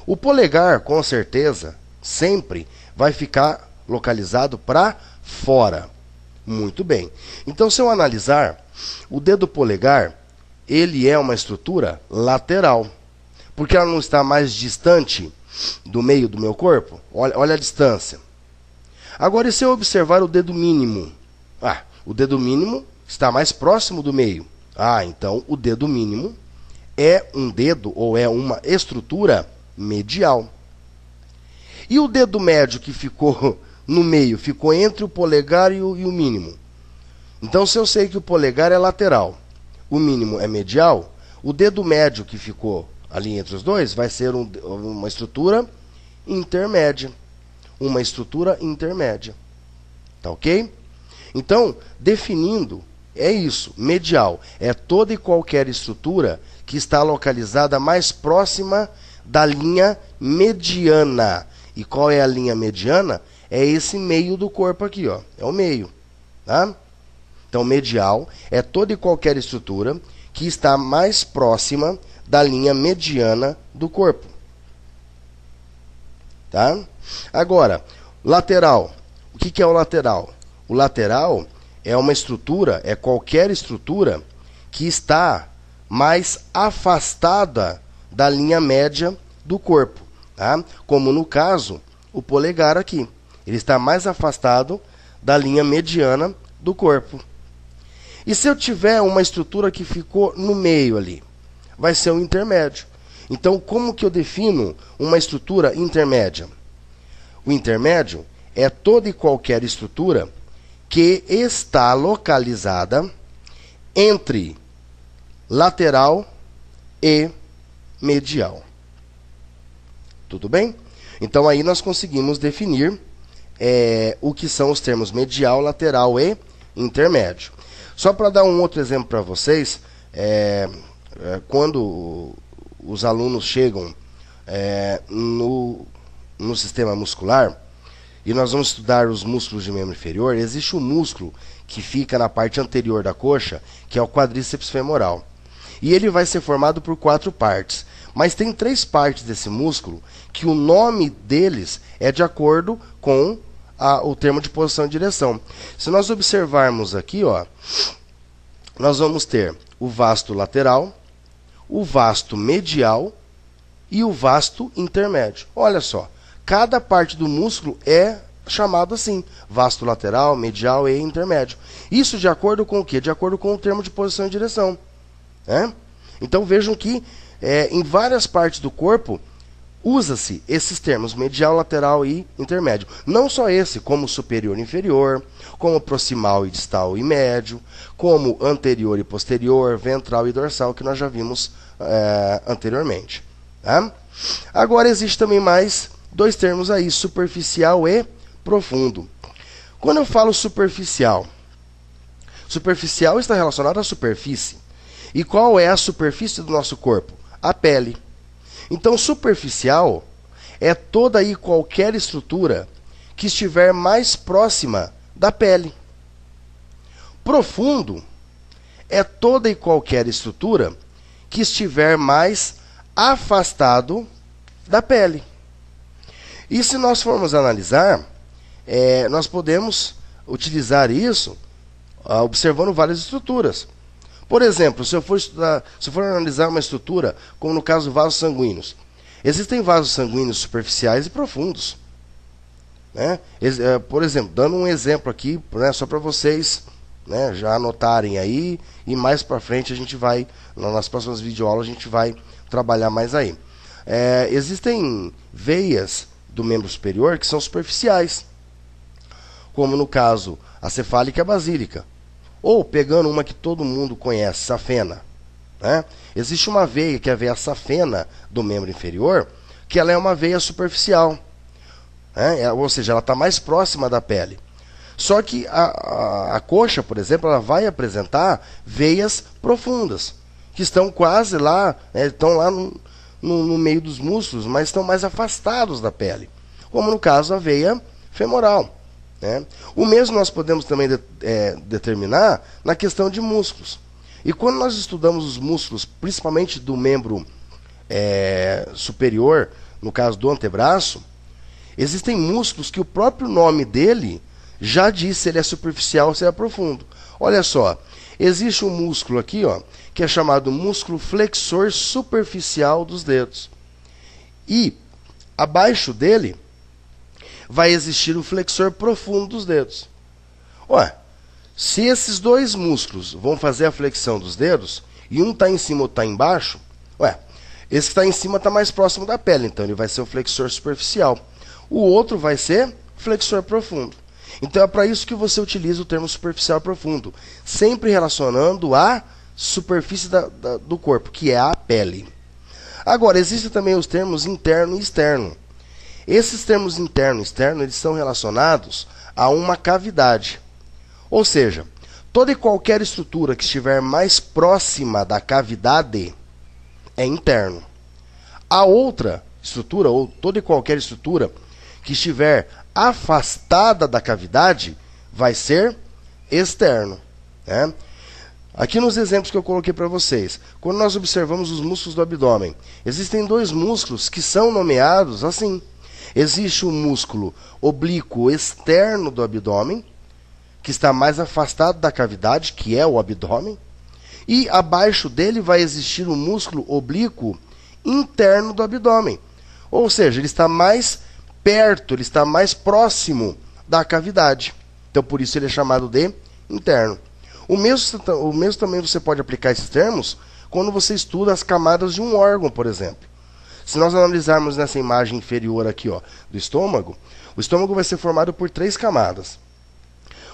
O polegar, com certeza, sempre vai ficar localizado para fora. Muito bem. Então, se eu analisar, o dedo polegar, ele é uma estrutura lateral. Porque ela não está mais distante do meio do meu corpo? Olha a distância. Agora, e se eu observar o dedo mínimo? O dedo mínimo está mais próximo do meio. Então o dedo mínimo é um dedo ou é uma estrutura medial. E o dedo médio que ficou no meio, ficou entre o polegar e o mínimo. Então, se eu sei que o polegar é lateral, o mínimo é medial, o dedo médio que ficou ali entre os dois vai ser uma estrutura intermédia. Uma estrutura intermédia. Tá ok? Então, definindo, é isso. Medial é toda e qualquer estrutura que está localizada mais próxima da linha mediana. E qual é a linha mediana? É esse meio do corpo aqui, ó. É o meio. Tá? Então, medial é toda e qualquer estrutura que está mais próxima da linha mediana do corpo. Tá? Agora, lateral. O que é o lateral? O lateral é uma estrutura, é qualquer estrutura que está mais afastada da linha média do corpo. Tá? Como no caso, o polegar aqui. Ele está mais afastado da linha mediana do corpo. E se eu tiver uma estrutura que ficou no meio ali? Vai ser um intermédio. Então, como que eu defino uma estrutura intermédia? O intermédio é toda e qualquer estrutura que está localizada entre lateral e medial. Tudo bem? Então, aí nós conseguimos definir o que são os termos medial, lateral e intermédio. Só para dar um outro exemplo para vocês, quando os alunos chegam no sistema muscular, e nós vamos estudar os músculos de membro inferior, existe um músculo que fica na parte anterior da coxa, que é o quadríceps femoral. E ele vai ser formado por 4 partes. Mas tem 3 partes desse músculo que o nome deles é de acordo com o termo de posição e direção. Se nós observarmos aqui, ó, nós vamos ter o vasto lateral, o vasto medial e o vasto intermédio. Olha só, cada parte do músculo é chamado assim, vasto lateral, medial e intermédio. Isso de acordo com o quê? De acordo com o termo de posição e direção. Então vejam que em várias partes do corpo usa-se esses termos, medial, lateral e intermédio. Não só esse, como superior e inferior, como proximal e distal e médio, como anterior e posterior, ventral e dorsal, que nós já vimos anteriormente. Tá? Agora existe também mais 2 termos aí, superficial e profundo. Quando eu falo superficial, superficial está relacionado à superfície. E qual é a superfície do nosso corpo? A pele. Então, superficial é toda e qualquer estrutura que estiver mais próxima da pele. Profundo é toda e qualquer estrutura que estiver mais afastado da pele. E se nós formos analisar, nós podemos utilizar isso observando várias estruturas. Por exemplo, se eu for analisar uma estrutura, como no caso vasos sanguíneos, existem vasos sanguíneos superficiais e profundos. Né? Por exemplo, dando um exemplo aqui, né, só para vocês, né, já anotarem aí, e mais para frente a gente vai, nas próximas videoaulas a gente vai trabalhar mais aí. Existem veias do membro superior que são superficiais, como no caso a cefálica e a basílica. Ou, pegando uma que todo mundo conhece, safena. Né? Existe uma veia, que é a veia safena do membro inferior, que ela é uma veia superficial. Né? Ou seja, ela está mais próxima da pele. Só que a coxa, por exemplo, ela vai apresentar veias profundas, que estão quase lá, estão lá no meio dos músculos, mas estão mais afastados da pele. Como no caso a veia femoral. Né? O mesmo nós podemos também determinar na questão de músculos. E quando nós estudamos os músculos, principalmente do membro superior, no caso do antebraço, existem músculos que o próprio nome dele já diz se ele é superficial ou se é profundo. Olha só, existe um músculo aqui, ó, que é chamado músculo flexor superficial dos dedos. E abaixo dele vai existir o flexor profundo dos dedos. Ué, se esses dois músculos vão fazer a flexão dos dedos, e um está em cima e outro está embaixo, esse que está em cima está mais próximo da pele, então ele vai ser o flexor superficial. O outro vai ser flexor profundo. Então é para isso que você utiliza o termo superficial e profundo, sempre relacionando a superfície do corpo, que é a pele. Agora, existem também os termos interno e externo. Esses termos interno e externo, eles são relacionados a uma cavidade. Ou seja, toda e qualquer estrutura que estiver mais próxima da cavidade é interno. A outra estrutura, ou toda e qualquer estrutura que estiver afastada da cavidade, vai ser externo. Né? Aqui nos exemplos que eu coloquei para vocês, quando nós observamos os músculos do abdômen, existem dois músculos que são nomeados assim. Existe o músculo oblíquo externo do abdômen, que está mais afastado da cavidade, que é o abdômen, e abaixo dele vai existir o músculo oblíquo interno do abdômen. Ou seja, ele está mais perto, ele está mais próximo da cavidade. Então, por isso ele é chamado de interno. O mesmo também você pode aplicar esses termos quando você estuda as camadas de um órgão, por exemplo. Se nós analisarmos nessa imagem inferior aqui, ó, do estômago, o estômago vai ser formado por 3 camadas.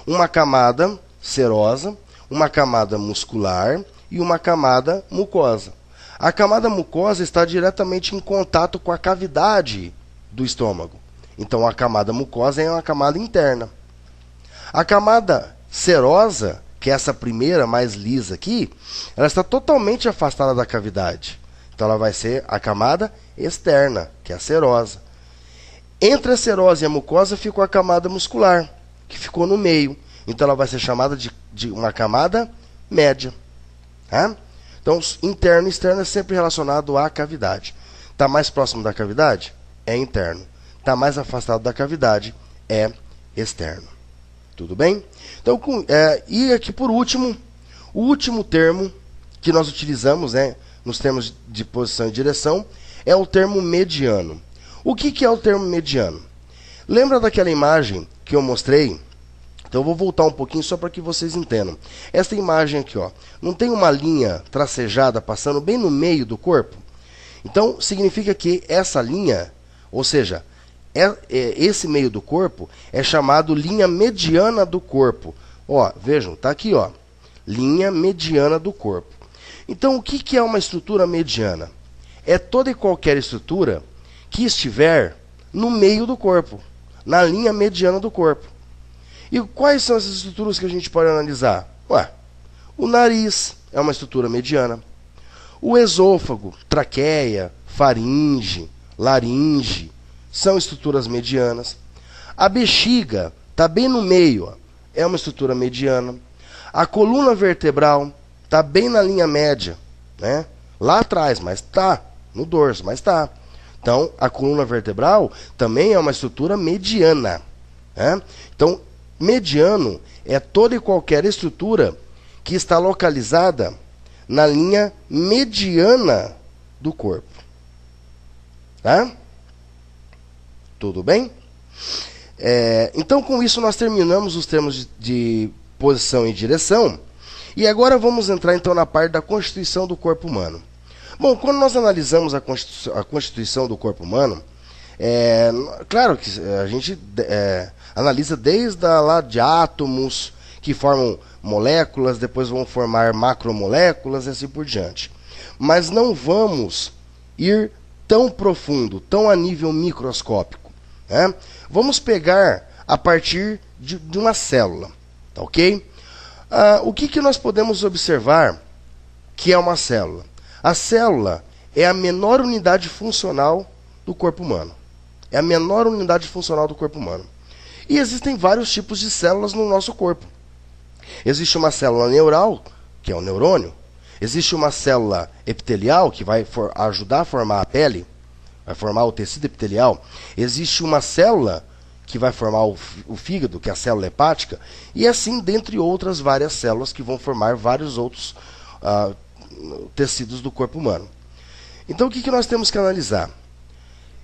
Uma camada serosa, uma camada muscular e uma camada mucosa. A camada mucosa está diretamente em contato com a cavidade do estômago. Então a camada mucosa é uma camada interna. A camada serosa, que é essa primeira mais lisa aqui, ela está totalmente afastada da cavidade. Então ela vai ser a camada externa, que é a serosa. Entre a serosa e a mucosa ficou a camada muscular, que ficou no meio. Então ela vai ser chamada de uma camada média. Tá? Então interno e externo é sempre relacionado à cavidade. Está mais próximo da cavidade? É interno. Está mais afastado da cavidade? É externo. Tudo bem? Então, e aqui por último, o último termo que nós utilizamos, né, nos termos de posição e direção, é o termo mediano. O que é o termo mediano? Lembra daquela imagem que eu mostrei? Então eu vou voltar um pouquinho só para que vocês entendam. Esta imagem aqui, ó, não tem uma linha tracejada passando bem no meio do corpo? Então significa que essa linha, ou seja, esse meio do corpo é chamado linha mediana do corpo. Ó, vejam, tá aqui, ó, linha mediana do corpo. Então, o que é uma estrutura mediana? É toda e qualquer estrutura que estiver no meio do corpo, na linha mediana do corpo. E quais são essas estruturas que a gente pode analisar? O nariz, é uma estrutura mediana. O esôfago, traqueia, faringe, laringe são estruturas medianas. A bexiga está bem no meio, ó, é uma estrutura mediana. A coluna vertebral está bem na linha média, né? Lá atrás, mas está no dorso, mas está. Então, a coluna vertebral também é uma estrutura mediana, né? Então, mediano é toda e qualquer estrutura que está localizada na linha mediana do corpo. Tá? Tudo bem? Então, com isso, nós terminamos os termos de posição e direção. E agora vamos entrar, então, na parte da constituição do corpo humano. Bom, quando nós analisamos a constituição do corpo humano, claro que a gente analisa desde lá de átomos que formam moléculas, depois vão formar macromoléculas e assim por diante. Mas não vamos ir tão profundo, tão a nível microscópico, né? Vamos pegar a partir de uma célula, tá ok? O que nós podemos observar que é uma célula? A célula é a menor unidade funcional do corpo humano. É a menor unidade funcional do corpo humano. E existem vários tipos de células no nosso corpo. Existe uma célula neural, que é o neurônio. Existe uma célula epitelial, que vai ajudar a formar a pele, vai formar o tecido epitelial. Existe uma célula que vai formar o fígado, que é a célula hepática. E assim, dentre outras várias células que vão formar vários outros tecidos do corpo humano. Então, o que nós temos que analisar?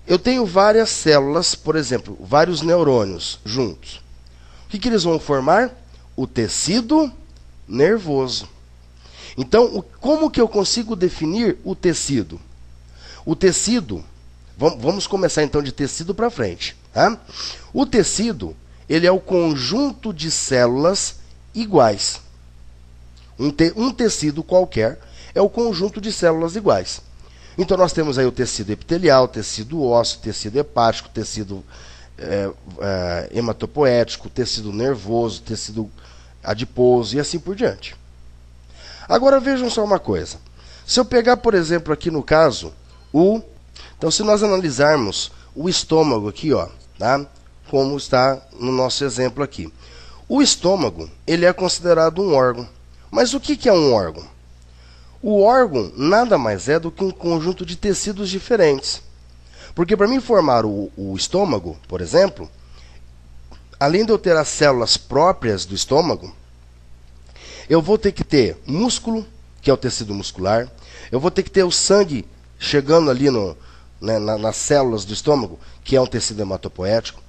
Eu tenho várias células, por exemplo, vários neurônios juntos. O que eles vão formar? O tecido nervoso. Então, como que eu consigo definir o tecido? O tecido, vamos começar então de tecido para frente. Tá? O tecido, ele é o conjunto de células iguais. Um tecido qualquer é o conjunto de células iguais. Então, nós temos aí o tecido epitelial, tecido ósseo, tecido hepático, tecido hematopoético, tecido nervoso, tecido adiposo e assim por diante. Agora, vejam só uma coisa. Se eu pegar, por exemplo, aqui no caso, então, se nós analisarmos o estômago aqui, ó, tá? Como está no nosso exemplo aqui. O estômago, ele é considerado um órgão. Mas o que é um órgão? O órgão nada mais é do que um conjunto de tecidos diferentes. Porque para mim formar o estômago, por exemplo, além de eu ter as células próprias do estômago, eu vou ter que ter músculo, que é o tecido muscular. Eu vou ter que ter o sangue chegando ali nas células do estômago, que é um tecido hematopoético.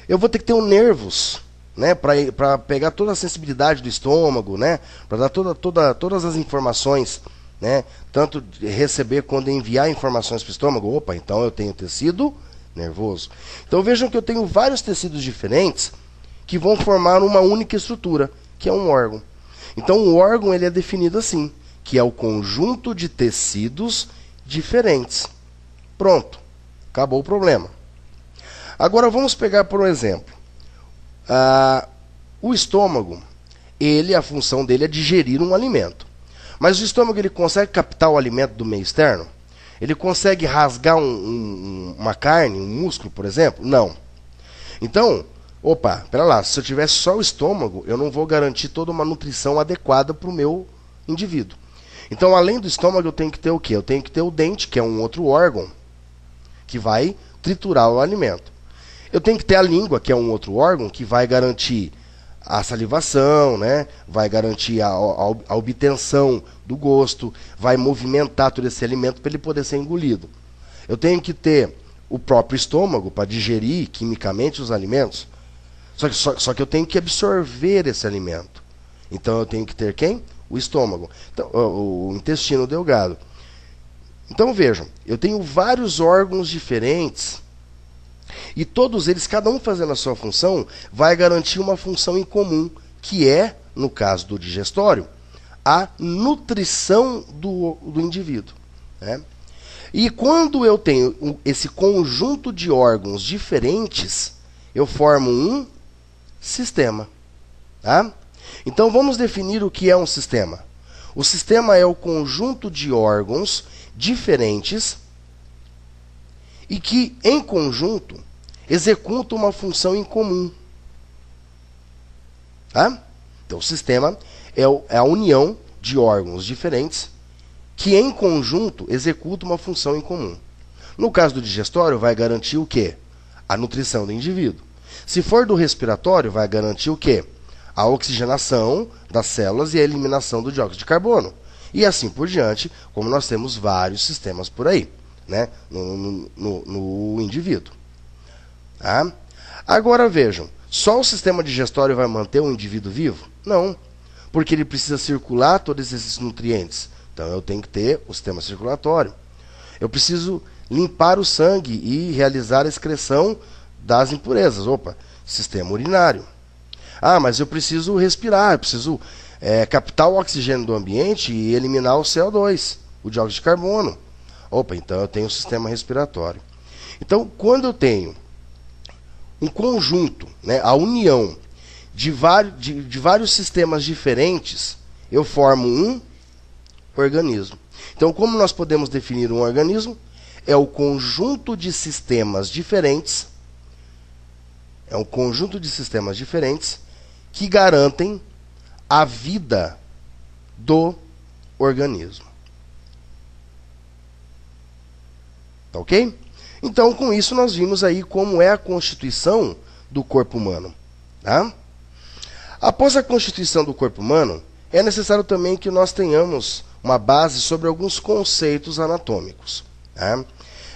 Eu vou ter que ter nervos, né, para pegar toda a sensibilidade do estômago, né, para dar todas as informações, né, tanto receber quanto enviar informações para o estômago. Opa, então eu tenho tecido nervoso. Então vejam que eu tenho vários tecidos diferentes que vão formar uma única estrutura, que é um órgão. Então o órgão, ele é definido assim, que é o conjunto de tecidos diferentes. Pronto, acabou o problema. Agora vamos pegar, por exemplo, o estômago. A função dele é digerir um alimento. Mas o estômago, ele consegue captar o alimento do meio externo? Ele consegue rasgar uma carne, um músculo, por exemplo? Não. Então, pera lá, se eu tivesse só o estômago, eu não vou garantir toda uma nutrição adequada para o meu indivíduo. Então, além do estômago, eu tenho que ter o quê? Eu tenho que ter o dente, que é um outro órgão, que vai triturar o alimento. Eu tenho que ter a língua, que é um outro órgão, que vai garantir a salivação, né? Vai garantir a obtenção do gosto, vai movimentar todo esse alimento para ele poder ser engolido. Eu tenho que ter o próprio estômago para digerir quimicamente os alimentos. Só que eu tenho que absorver esse alimento. Então eu tenho que ter quem? O estômago. Então, o intestino delgado. Então vejam, eu tenho vários órgãos diferentes e todos eles, cada um fazendo a sua função, vai garantir uma função em comum, que é, no caso do digestório, a nutrição do indivíduo, né? E quando eu tenho esse conjunto de órgãos diferentes, eu formo um sistema. Tá? Então vamos definir o que é um sistema. O sistema é o conjunto de órgãos diferentes e que, em conjunto, executam uma função em comum. Tá? Então, o sistema é a união de órgãos diferentes que, em conjunto, executam uma função em comum. No caso do digestório, vai garantir o quê? A nutrição do indivíduo. Se for do respiratório, vai garantir o quê? A oxigenação das células e a eliminação do dióxido de carbono. E assim por diante, como nós temos vários sistemas por aí, né? no indivíduo. Tá? Agora vejam, só o sistema digestório vai manter o indivíduo vivo? Não, porque ele precisa circular todos esses nutrientes. Então eu tenho que ter o sistema circulatório. Eu preciso limpar o sangue e realizar a excreção das impurezas. Opa, sistema urinário. Ah, mas eu preciso respirar, eu preciso captar o oxigênio do ambiente e eliminar o CO2, o dióxido de carbono. Opa, então eu tenho o sistema respiratório. Então, quando eu tenho um conjunto, né, a união de vários sistemas diferentes, eu formo um organismo. Então, como nós podemos definir um organismo? É o conjunto de sistemas diferentes, que garantem a vida do organismo. Tá ok? Então, com isso, nós vimos aí como é a constituição do corpo humano. Tá? Após a constituição do corpo humano, é necessário também que nós tenhamos uma base sobre alguns conceitos anatômicos. Tá?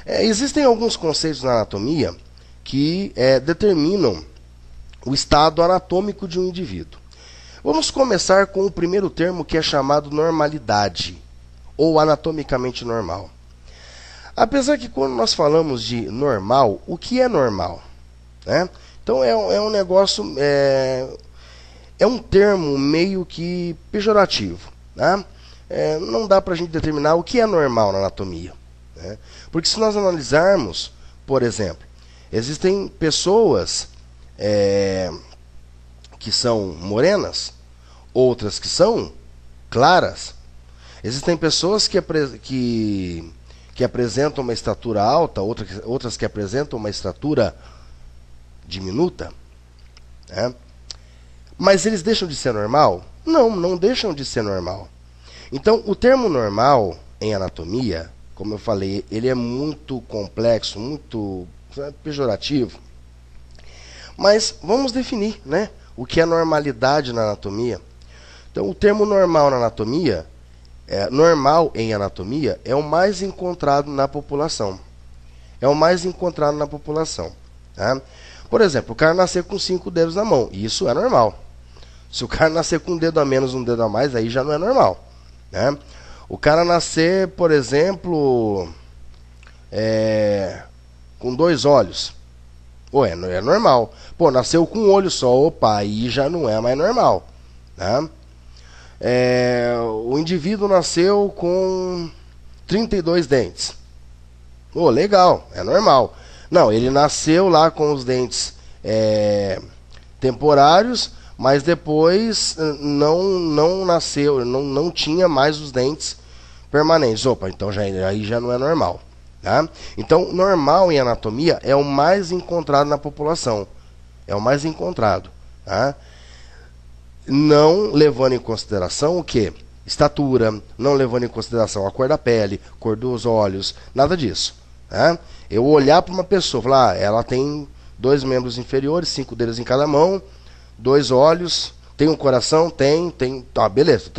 Existem alguns conceitos na anatomia que determinam o estado anatômico de um indivíduo. Vamos começar com o primeiro termo, que é chamado normalidade, ou anatomicamente normal. Apesar que quando nós falamos de normal, o que é normal? Né? Então é um negócio, é um termo meio que pejorativo. Né? Não dá para a gente determinar o que é normal na anatomia. Né? Porque se nós analisarmos, por exemplo, existem pessoas que são morenas, outras que são claras. Existem pessoas que apresentam uma estatura alta, outras que apresentam uma estatura diminuta. Né? Mas eles deixam de ser normal? Não, não deixam de ser normal. Então, o termo normal em anatomia, como eu falei, ele é muito complexo, muito pejorativo. Mas vamos definir, né, o que é normalidade na anatomia. Então, o termo normal na anatomia, normal em anatomia, é o mais encontrado na população. É o mais encontrado na população. Tá? Por exemplo, o cara nascer com 5 dedos na mão, isso é normal. Se o cara nascer com um dedo a menos, um dedo a mais, aí já não é normal. Né? O cara nascer, por exemplo, com 2 olhos, é normal. Pô, nasceu com um olho só, opa, aí já não é mais normal. Né? O indivíduo nasceu com 32 dentes. Legal, é normal. Não, ele nasceu lá com os dentes temporários, mas depois não nasceu, não tinha mais os dentes permanentes. Opa, então aí já não é normal. Tá? Então, normal em anatomia é o mais encontrado na população. É o mais encontrado. Tá? Não levando em consideração o quê? Estatura, não levando em consideração a cor da pele, cor dos olhos, nada disso. Tá? Eu olhar para uma pessoa e falar, ela tem 2 membros inferiores, 5 dedos em cada mão, 2 olhos, tem um coração? Tem. Tá, beleza,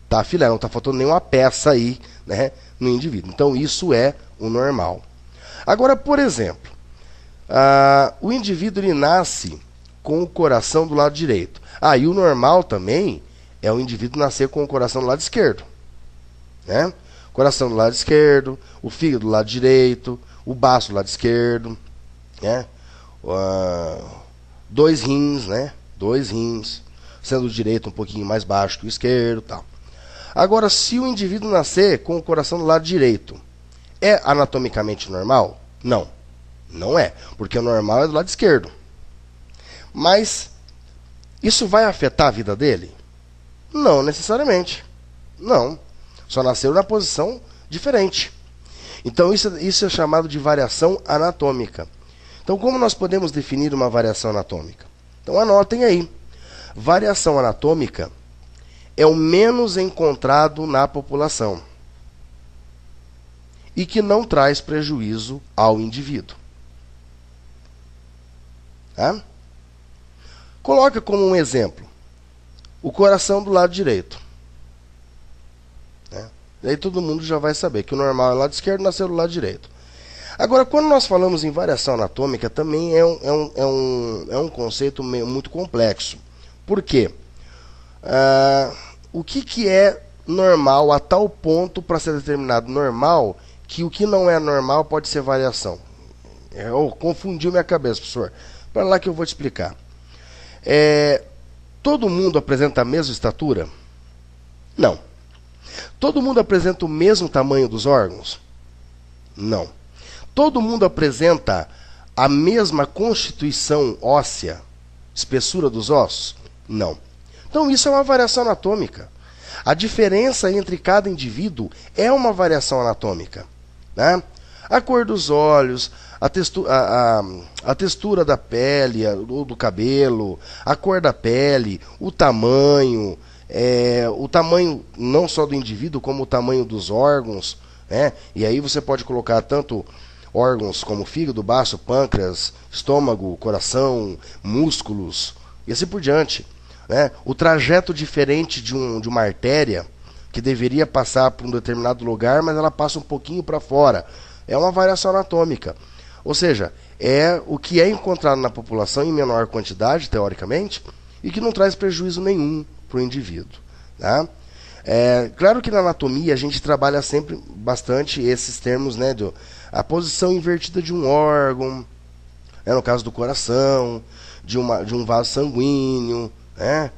tá filé, não tá faltando nenhuma peça aí, né, no indivíduo. Então, isso é o normal. Agora, por exemplo, o indivíduo ele nasce com o coração do lado direito. E o normal também é o indivíduo nascer com o coração do lado esquerdo. Né? Coração do lado esquerdo, o fígado do lado direito, o baço do lado esquerdo, né? 2 rins, né? 2 rins, sendo o direito um pouquinho mais baixo que o esquerdo, tal. Agora, se o indivíduo nascer com o coração do lado direito, é anatomicamente normal? Não, não é, porque o normal é do lado esquerdo. Mas isso vai afetar a vida dele? Não necessariamente. Não, só nasceram na posição diferente. Então isso é chamado de variação anatômica. Então como nós podemos definir uma variação anatômica? Então anotem aí. Variação anatômica é o menos encontrado na população e que não traz prejuízo ao indivíduo. Tá? Coloca como um exemplo o coração do lado direito. Né? Daí todo mundo já vai saber que o normal é o lado esquerdo, nasceu do lado direito. Agora, quando nós falamos em variação anatômica, também é um conceito muito complexo. Por quê? O que é normal a tal ponto para ser determinado normal que o que não é normal pode ser variação? Confundiu minha cabeça, professor. Para lá que eu vou te explicar. Todo mundo apresenta a mesma estatura? Não. Todo mundo apresenta o mesmo tamanho dos órgãos? Não. Todo mundo apresenta a mesma constituição óssea, espessura dos ossos? Não. Então isso é uma variação anatômica. A diferença entre cada indivíduo é uma variação anatômica. Né? A cor dos olhos, a textura da pele, do cabelo, a cor da pele, o tamanho não só do indivíduo, como o tamanho dos órgãos. Né? E aí você pode colocar tanto órgãos como fígado, baço, pâncreas, estômago, coração, músculos, e assim por diante. Né? O trajeto diferente de uma artéria, que deveria passar por um determinado lugar, mas ela passa um pouquinho para fora. É uma variação anatômica. Ou seja, é o que é encontrado na população em menor quantidade, teoricamente, e que não traz prejuízo nenhum para o indivíduo. Tá? Claro que na anatomia a gente trabalha sempre bastante esses termos, né, a posição invertida de um órgão, no caso do coração, de um vaso sanguíneo, né,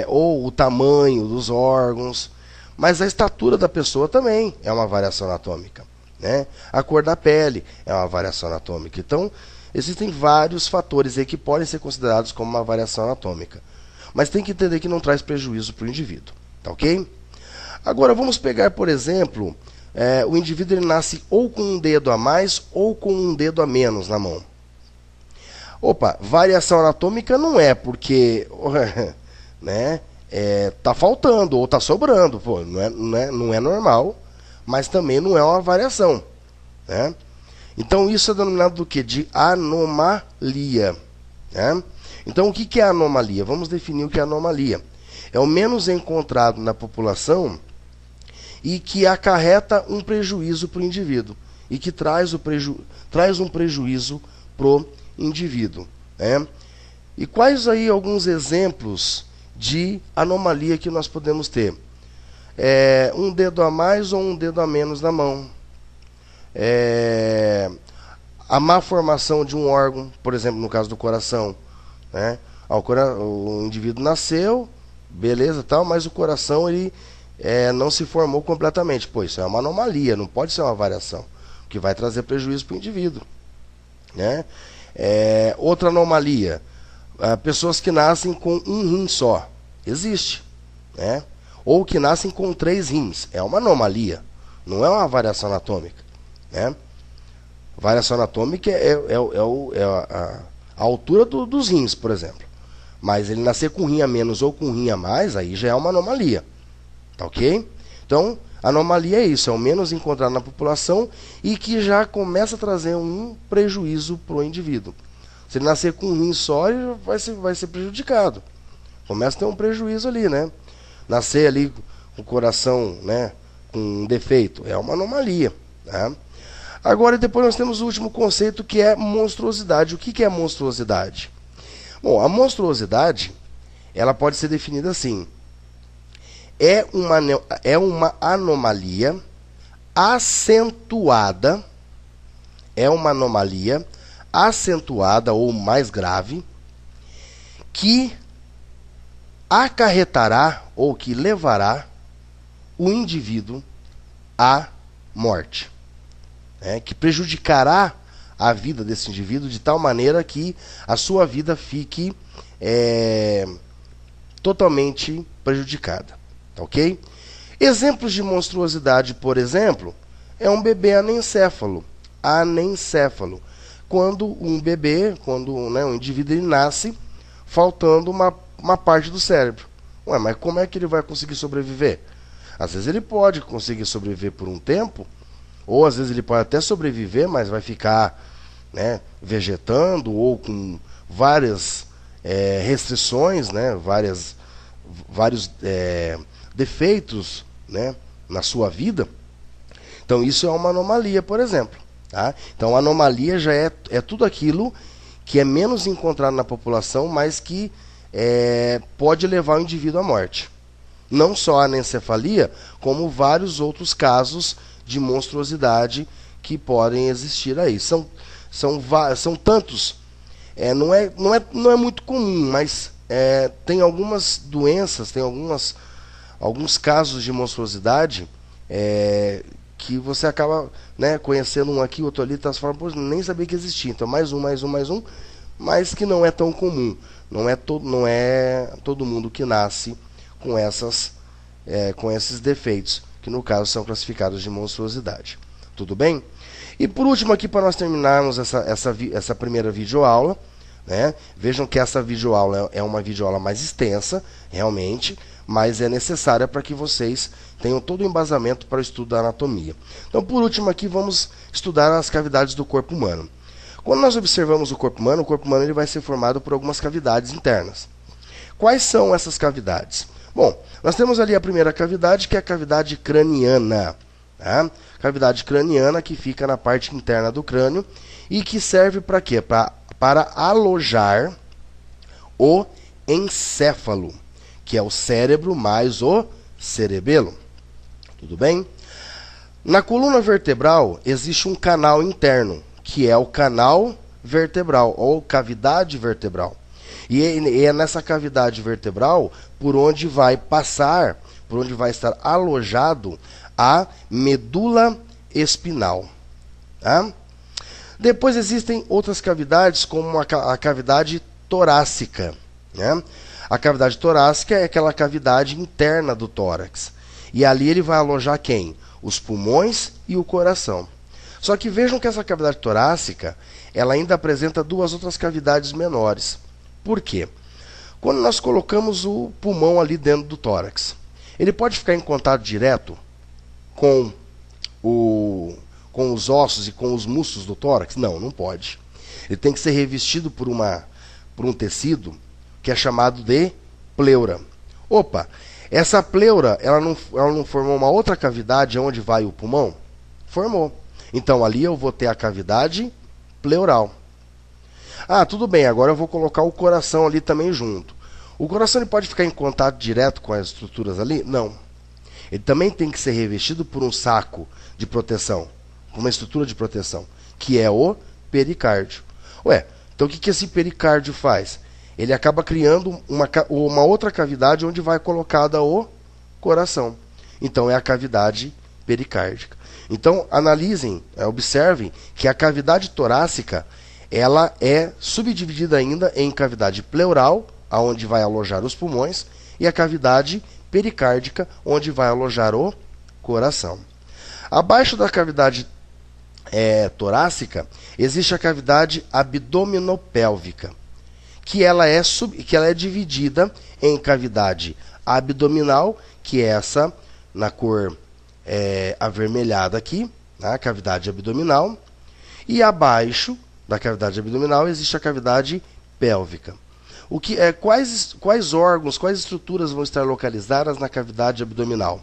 ou o tamanho dos órgãos, mas a estatura da pessoa também é uma variação anatômica. Né? A cor da pele é uma variação anatômica. Então, existem vários fatores aí que podem ser considerados como uma variação anatômica. Mas tem que entender que não traz prejuízo para o indivíduo. Tá ok? Agora, vamos pegar, por exemplo, o indivíduo ele nasce ou com um dedo a mais ou com um dedo a menos na mão. Opa, variação anatômica não é porque né, tá faltando ou tá sobrando. Pô, não é normal, mas também não é uma variação. Né? Então isso é denominado do que? De anomalia. Né? Então o que é anomalia? Vamos definir o que é anomalia. É o menos encontrado na população e que acarreta um prejuízo para o indivíduo. E que traz um prejuízo para o indivíduo. Né? E quais aí alguns exemplos de anomalia que nós podemos ter? Um dedo a mais ou um dedo a menos na mão. A má formação de um órgão, por exemplo, no caso do coração. Né? O indivíduo nasceu, beleza, tal, mas o coração ele não se formou completamente. Pô, isso é uma anomalia, não pode ser uma variação, que vai trazer prejuízo para o indivíduo. Né? Outra anomalia, pessoas que nascem com um rim só. Existe. Né? Ou que nascem com 3 rins. É uma anomalia, não é uma variação anatômica. Né? Variação anatômica é a altura dos rins, por exemplo. Mas ele nascer com um rim a menos ou com um rim a mais, aí já é uma anomalia. Tá ok? Então, anomalia é isso, é o menos encontrado na população e que já começa a trazer um prejuízo para o indivíduo. Se ele nascer com um rim só, ele vai ser prejudicado. Começa a ter um prejuízo ali, né? Nascer ali com o coração, né, com um defeito, é uma anomalia. Tá? Agora, depois nós temos o último conceito, que é monstruosidade. O que é monstruosidade? Bom, a monstruosidade, ela pode ser definida assim. É uma anomalia acentuada, ou mais grave, que acarretará ou que levará o indivíduo à morte. Que prejudicará a vida desse indivíduo de tal maneira que a sua vida fique totalmente prejudicada. Tá ok? Exemplos de monstruosidade, por exemplo, é um bebê anencéfalo. Anencéfalo. Quando um bebê, um indivíduo ele nasce faltando uma parte do cérebro. Ué, mas como é que ele vai conseguir sobreviver? Às vezes ele pode conseguir sobreviver por um tempo, ou às vezes ele pode até sobreviver, mas vai ficar, né, vegetando ou com várias restrições, né, vários defeitos, né, na sua vida. Então isso é uma anomalia, por exemplo. Tá? Então a anomalia já é tudo aquilo que é menos encontrado na população, mas que pode levar o indivíduo à morte. Não só a anencefalia, como vários outros casos de monstruosidade que podem existir aí. São tantos, não é muito comum, mas tem algumas doenças, tem alguns casos de monstruosidade que você acaba, né, conhecendo um aqui, outro ali, tá falando, pô, nem sabia que existia. Então mais um, mas que não é tão comum. Não é todo mundo que nasce com esses defeitos, que no caso são classificados de monstruosidade. Tudo bem? E por último aqui, para nós terminarmos essa primeira videoaula, né? Vejam que essa videoaula é uma videoaula mais extensa, realmente, mas é necessária para que vocês tenham todo o embasamento para o estudo da anatomia. Então, por último aqui, vamos estudar as cavidades do corpo humano. Quando nós observamos o corpo humano ele vai ser formado por algumas cavidades internas. Quais são essas cavidades? Bom, nós temos ali a primeira cavidade, que é a cavidade craniana. Tá? Cavidade craniana que fica na parte interna do crânio e que serve para quê? Para alojar o encéfalo, que é o cérebro mais o cerebelo. Tudo bem? Na coluna vertebral existe um canal interno, que é o canal vertebral, ou cavidade vertebral. E é nessa cavidade vertebral por onde vai estar alojado a medula espinal. Tá? Depois existem outras cavidades, como a cavidade torácica. Né? A cavidade torácica é aquela cavidade interna do tórax. E ali ele vai alojar quem? Os pulmões e o coração. Só que vejam que essa cavidade torácica, ela ainda apresenta duas outras cavidades menores. Por quê? Quando nós colocamos o pulmão ali dentro do tórax, ele pode ficar em contato direto com os ossos e com os músculos do tórax? Não, não pode. Ele tem que ser revestido por um tecido que é chamado de pleura. Opa, essa pleura, ela não formou uma outra cavidade onde vai o pulmão? Formou. Então ali eu vou ter a cavidade pleural. Ah, tudo bem, agora eu vou colocar o coração ali também junto. O coração ele pode ficar em contato direto com as estruturas ali? Não. Ele também tem que ser revestido por um saco de proteção, uma estrutura de proteção, que é o pericárdio. Ué, então o que esse pericárdio faz? Ele acaba criando uma outra cavidade onde vai colocada o coração. Então é a cavidade pericárdica. Então analisem, observem que a cavidade torácica ela é subdividida ainda em cavidade pleural, aonde vai alojar os pulmões, e a cavidade pericárdica, onde vai alojar o coração. Abaixo da cavidade torácica existe a cavidade abdominopélvica, que ela é dividida em cavidade abdominal, que é essa na cor avermelhada aqui, a cavidade abdominal, e abaixo da cavidade abdominal existe a cavidade pélvica. Quais órgãos, quais estruturas vão estar localizadas na cavidade abdominal?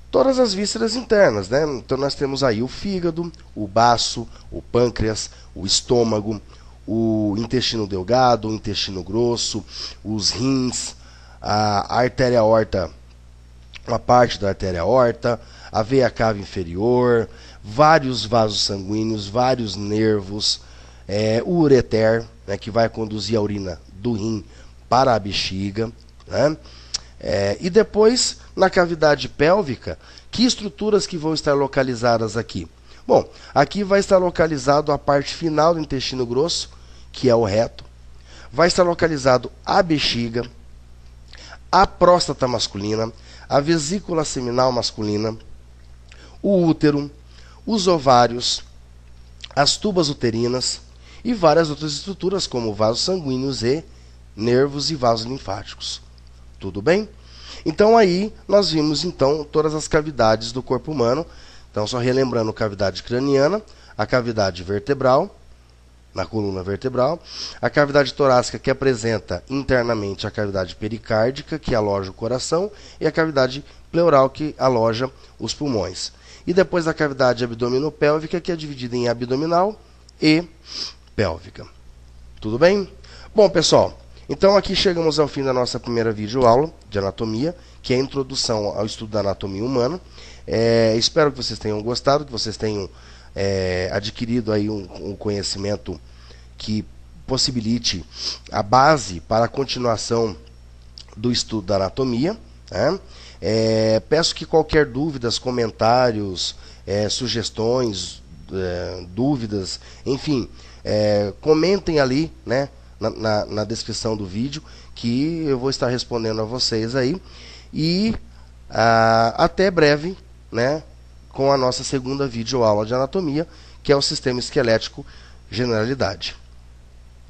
Todas as vísceras internas, né? Então nós temos aí o fígado, o baço, o pâncreas, o estômago, o intestino delgado, o intestino grosso, os rins, a artéria aorta, uma parte da artéria aorta, a veia cava inferior, vários vasos sanguíneos, vários nervos, o ureter, né, que vai conduzir a urina do rim para a bexiga, né? E depois, na cavidade pélvica, que estruturas que vão estar localizadas aqui? Bom, aqui vai estar localizado a parte final do intestino grosso, que é o reto. Vai estar localizado a bexiga, a próstata masculina, a vesícula seminal masculina, o útero, os ovários, as tubas uterinas e várias outras estruturas como vasos sanguíneos e nervos e vasos linfáticos. Tudo bem? Então aí nós vimos então todas as cavidades do corpo humano. Então só relembrando: cavidade craniana, a cavidade vertebral, na coluna vertebral, a cavidade torácica, que apresenta internamente a cavidade pericárdica, que aloja o coração, e a cavidade pleural, que aloja os pulmões. E depois a cavidade abdominopélvica, que é dividida em abdominal e pélvica. Tudo bem? Bom, pessoal, então aqui chegamos ao fim da nossa primeira videoaula de anatomia, que é a introdução ao estudo da anatomia humana. Espero que vocês tenham gostado, que vocês tenham adquirido aí um conhecimento que possibilite a base para a continuação do estudo da anatomia, né? Peço que qualquer dúvidas, comentários, sugestões, dúvidas, enfim, comentem ali, né, na descrição do vídeo, que eu vou estar respondendo a vocês aí. E até breve, né, com a nossa segunda videoaula de anatomia, que é o sistema esquelético generalidade.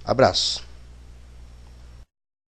Abraços.